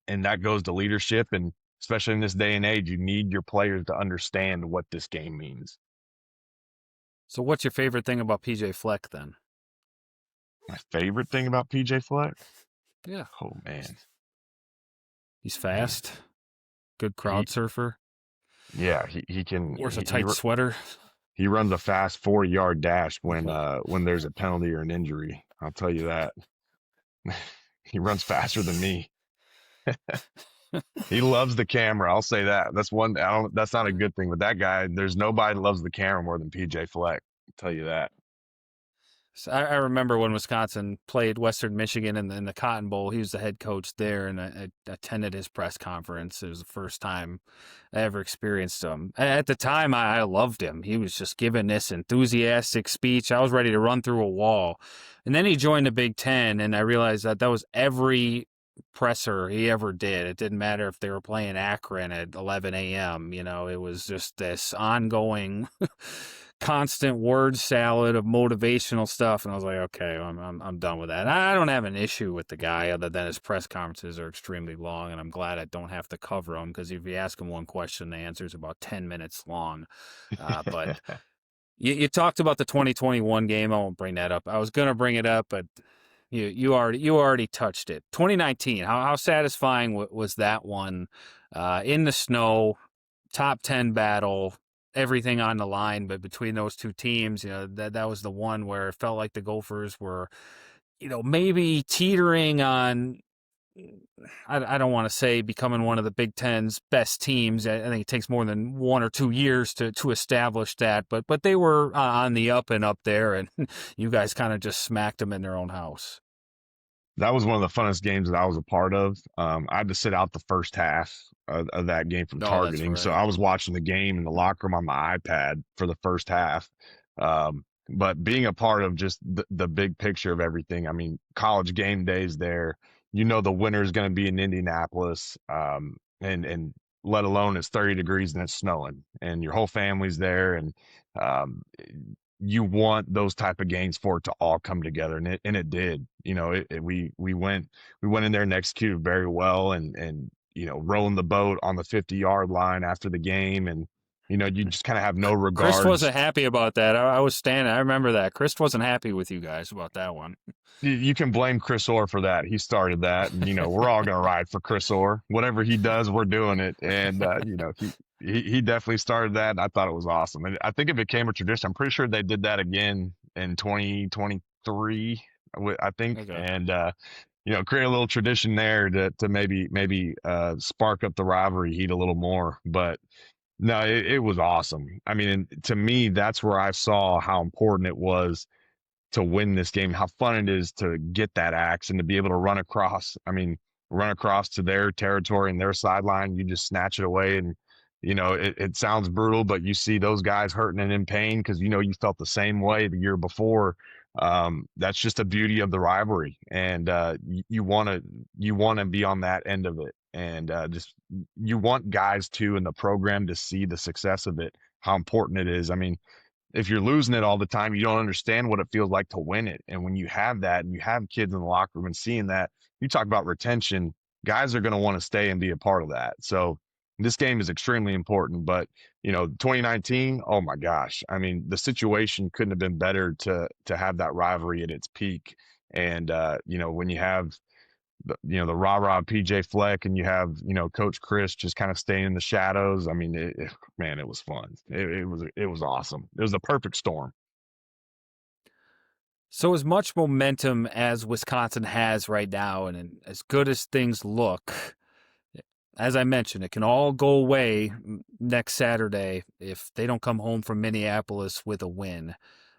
and that goes to leadership. And especially in this day and age, you need your players to understand what this game means. So, what's your favorite thing about PJ Fleck then? My favorite thing about PJ Fleck? Yeah, Oh man, he's man, fast, good he crowd surfer, yeah, he can wears a he tight sweater. he runs a fast 40-yard dash when there's a penalty or an injury. I'll tell you that. He runs faster than me. He loves the camera. I'll say that. That's one. I don't. That's not a good thing. But that guy, there's nobody that loves the camera more than PJ Fleck. I'll tell you that. So I remember when Wisconsin played Western Michigan in the Cotton Bowl. He was the head coach there, and I attended his press conference. It was the first time I ever experienced him. At the time, I loved him. He was just giving this enthusiastic speech. I was ready to run through a wall. And then he joined the Big Ten, and I realized that was every presser he ever did. It didn't matter if they were playing Akron at 11 a.m. It was just this ongoing constant word salad of motivational stuff, and I was like, okay, I'm done with that. I don't have an issue with the guy, other than his press conferences are extremely long, and I'm glad I don't have to cover them, because if you ask him one question, the answer is about 10 minutes long. But you talked about the 2021 game. I won't bring that up. I was gonna bring it up, but you already touched it. 2019. How satisfying was that one? In the snow, top 10 battle, everything on the line, but between those two teams, that was the one where it felt like the Gophers were, maybe teetering on. I don't want to say becoming one of the Big Ten's best teams. I think it takes more than 1 or 2 years to establish that, but they were on the up and up there, and you guys kind of just smacked them in their own house. That was one of the funnest games that I was a part of. I had to sit out the first half of that game from No, that's targeting, so right. I was watching the game in the locker room on my iPad for the first half. But being a part of just the big picture of everything, I mean, college game days there, the winner is going to be in Indianapolis, and let alone it's 30 degrees and it's snowing, and your whole family's there, and um, you want those type of games for it to all come together, and it did. We went in there and executed very well, and rowing the boat on the 50-yard line after the game, and You just kind of have no Chris regards. wasn't happy about that. I was standing. I remember that. Chris wasn't happy with you guys about that one. You can blame Chris Orr for that. He started that, and we're all gonna ride for Chris Orr. Whatever he does, we're doing it. And he definitely started that. And I thought it was awesome, and I think it became a tradition. I'm pretty sure they did that again in 2023. I think, Okay. and create a little tradition there to maybe spark up the rivalry heat a little more. But no, it was awesome. I mean, to me, that's where I saw how important it was to win this game, how fun it is to get that axe and to be able to run across. I mean, run across to their territory and their sideline. You just snatch it away. And, it sounds brutal, but you see those guys hurting and in pain because, you felt the same way the year before. That's just the beauty of the rivalry. And you want to be on that end of it. And just you want guys too in the program to see the success of it, how important it is. I mean, if you're losing it all the time, you don't understand what it feels like to win it. And when you have that and you have kids in the locker room and seeing that, you talk about retention, guys are going to want to stay and be a part of that. So this game is extremely important. But, 2019, oh my gosh. I mean, the situation couldn't have been better to have that rivalry at its peak. And, when you have the rah rah PJ Fleck, and you have Coach Chris just kind of staying in the shadows. I mean, man, it was fun. It was awesome. It was the perfect storm. So, as much momentum as Wisconsin has right now, and as good as things look, as I mentioned, it can all go away next Saturday if they don't come home from Minneapolis with a win.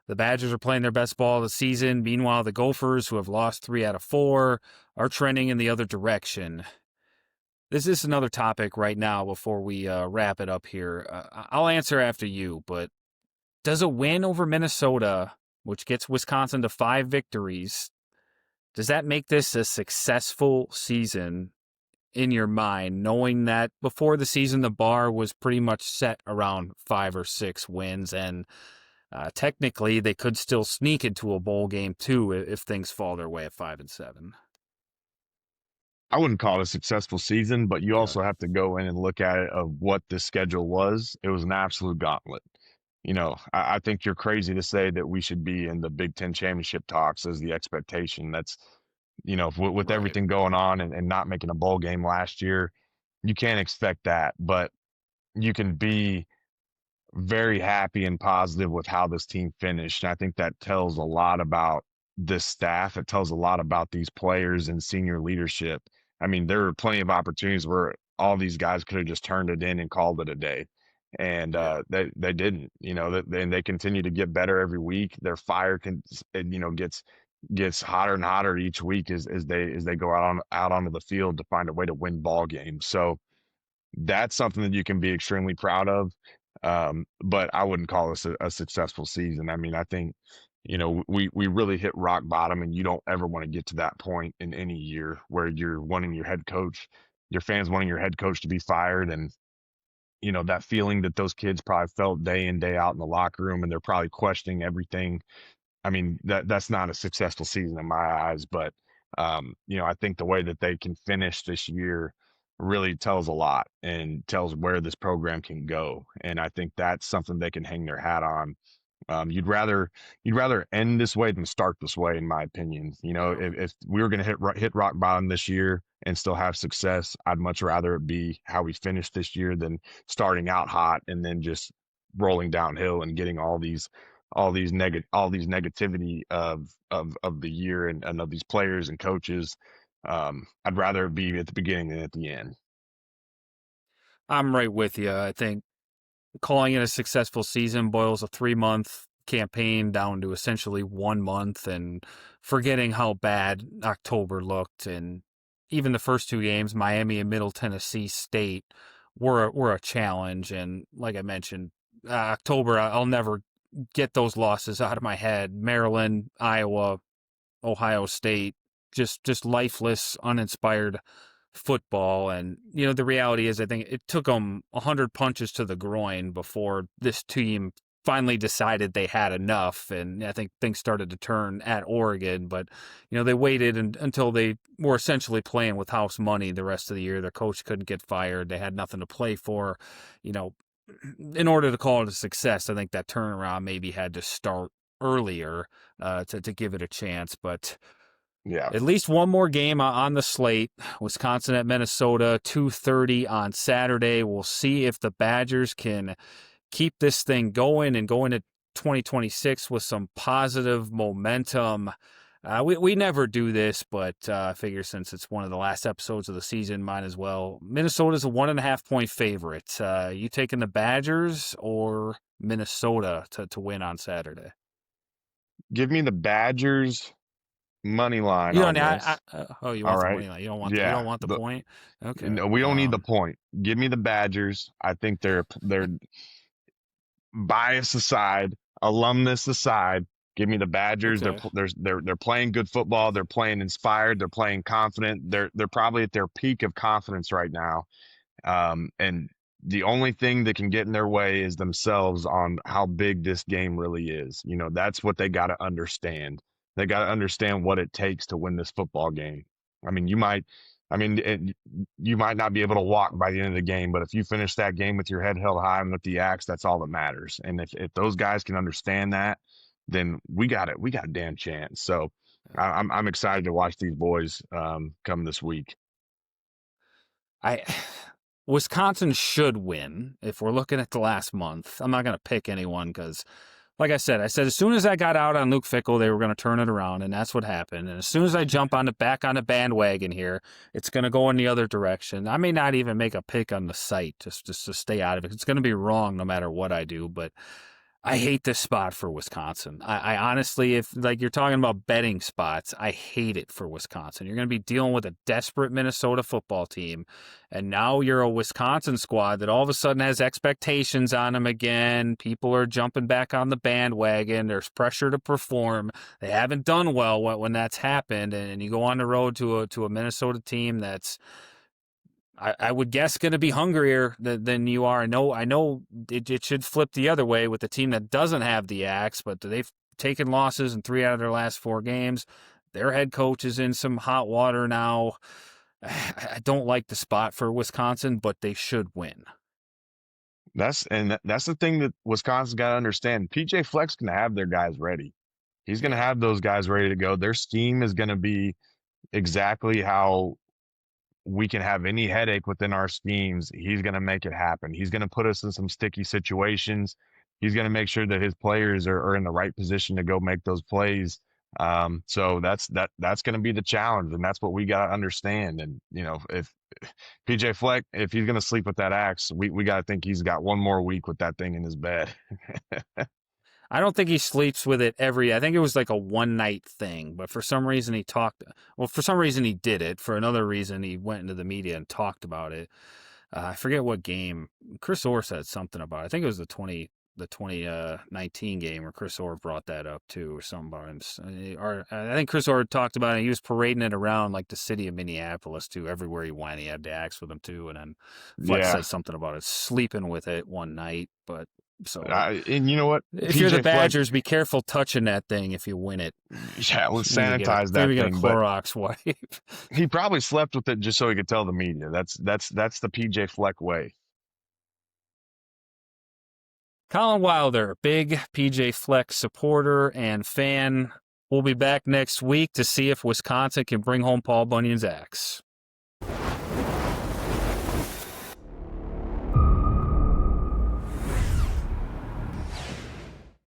The Badgers are playing their best ball of the season. Meanwhile, the Gophers, who have lost 3 out of 4, are trending in the other direction. This is another topic right now before we wrap it up here. I'll answer after you, but does a win over Minnesota, which gets Wisconsin to 5 victories, does that make this a successful season in your mind, knowing that before the season the bar was pretty much set around 5 or 6 wins, and technically they could still sneak into a bowl game too if things fall their way at 5-7? I wouldn't call it a successful season, but you Okay. also have to go in and look at it of what the schedule was. It was an absolute gauntlet. I think you're crazy to say that we should be in the Big Ten championship talks as the expectation. That's, with Right. everything going on and not making a bowl game last year, you can't expect that. But you can be very happy and positive with how this team finished. And I think that tells a lot about this staff. It tells a lot about these players and senior leadership. I mean, there were plenty of opportunities where all these guys could have just turned it in and called it a day. And Yeah. they didn't, they continue to get better every week. Their fire gets hotter and hotter each week as they go out onto the field to find a way to win ball games. So that's something that you can be extremely proud of. But I wouldn't call this a successful season. I mean, I think, we really hit rock bottom, and you don't ever want to get to that point in any year where you're wanting your fans wanting your head coach to be fired. And, that feeling that those kids probably felt day in, day out in the locker room, and they're probably questioning everything. I mean, that's not a successful season in my eyes, but I think the way that they can finish this year really tells a lot and tells where this program can go. And I think that's something they can hang their hat on. You'd rather end this way than start this way, in my opinion. Yeah. If we were going to hit rock bottom this year and still have success, I'd much rather it be how we finish this year than starting out hot and then just rolling downhill and getting all these negativity of the year and of these players and coaches. I'd rather it be at the beginning than at the end. I'm right with you. I think calling it a successful season boils a 3 month campaign down to essentially 1 month, and forgetting how bad October looked. And even the first 2 games, Miami and Middle Tennessee State, were a challenge. And like I mentioned, October, I'll never get those losses out of my head. Maryland, Iowa, Ohio State, just lifeless, uninspired football. And the reality is, I think it took them 100 punches to the groin before this team finally decided they had enough. And I think things started to turn at Oregon, but they waited until they were essentially playing with house money the rest of the year. Their coach couldn't get fired, they had nothing to play for. in order to call it a success, I think that turnaround maybe had to start earlier to give it a chance. But Yeah. at least one more game on the slate. Wisconsin at Minnesota, 2:30 on Saturday. We'll see if the Badgers can keep this thing going and go into 2026 with some positive momentum. We never do this, but I figure since it's one of the last episodes of the season, might as well. Minnesota's a 1.5 point favorite. You taking the Badgers or Minnesota to win on Saturday? Give me the Badgers money line You don't. on this. Oh, you All want the right. money line? You don't Yeah. want the point? Okay. No, we don't need the point. Give me the Badgers. I think they're bias aside, alumnus aside. Give me the Badgers. Okay. They're playing good football. They're playing inspired. They're playing confident. They're probably at their peak of confidence right now. And the only thing that can get in their way is themselves on how big this game really is. That's what they got to understand. They got to understand what it takes to win this football game. I mean, you might not be able to walk by the end of the game, but if you finish that game with your head held high and with the axe, that's all that matters. And if those guys can understand that, then we got it. We got a damn chance. So I'm excited to watch these boys come this week. I Wisconsin should win if we're looking at the last month. I'm not going to pick anyone because, like I said as soon as I got out on Luke Fickell, they were going to turn it around, and that's what happened. And as soon as I jump back on the bandwagon here, it's going to go in the other direction. I may not even make a pick on the site just to stay out of it. It's going to be wrong no matter what I do, but I hate this spot for Wisconsin. I honestly, if like you're talking about betting spots, I hate it for Wisconsin. You're going to be dealing with a desperate Minnesota football team, and now you're a Wisconsin squad that all of a sudden has expectations on them again. People are jumping back on the bandwagon. There's pressure to perform. They haven't done well when that's happened, and you go on the road to a Minnesota team that's I would guess going to be hungrier than you are. I know it should flip the other way with the team that doesn't have the axe, but they've taken losses in 3 out of their last 4 games. Their head coach is in some hot water now. I don't like the spot for Wisconsin, but they should win. That's the thing that Wisconsin's got to understand. PJ Fleck's going to have their guys ready. He's going to have those guys ready to go. Their scheme is going to be exactly how we can have any headache within our schemes. He's going to make it happen. He's going to put us in some sticky situations. He's going to make sure that his players are in the right position to go make those plays. So that's going to be the challenge, and that's what we got to understand. And if PJ Fleck, if he's going to sleep with that axe, we got to think he's got one more week with that thing in his bed. I don't think he sleeps with it I think it was like a one night thing, but for some reason for some reason he did it. For another reason, he went into the media and talked about it. I forget what game. Chris Orr said something about it. I think it was the 2019 game where Chris Orr brought that up too, or something about him. Or I think Chris Orr talked about it. He was parading it around like the city of Minneapolis too. Everywhere he went, he had the axe with him too. And then Flex Yeah. said something about it sleeping with it one night. But so, and you know what? if PJ you're the Fleck, Badgers, be careful touching that thing if you win it. yeah, let's sanitize that maybe get a thing. But Clorox wipe. he probably slept with it just so he could tell the media. That's the PJ Fleck way. Colin Wilder, big PJ Fleck supporter and fan. We'll be back next week to see if Wisconsin can bring home Paul Bunyan's axe.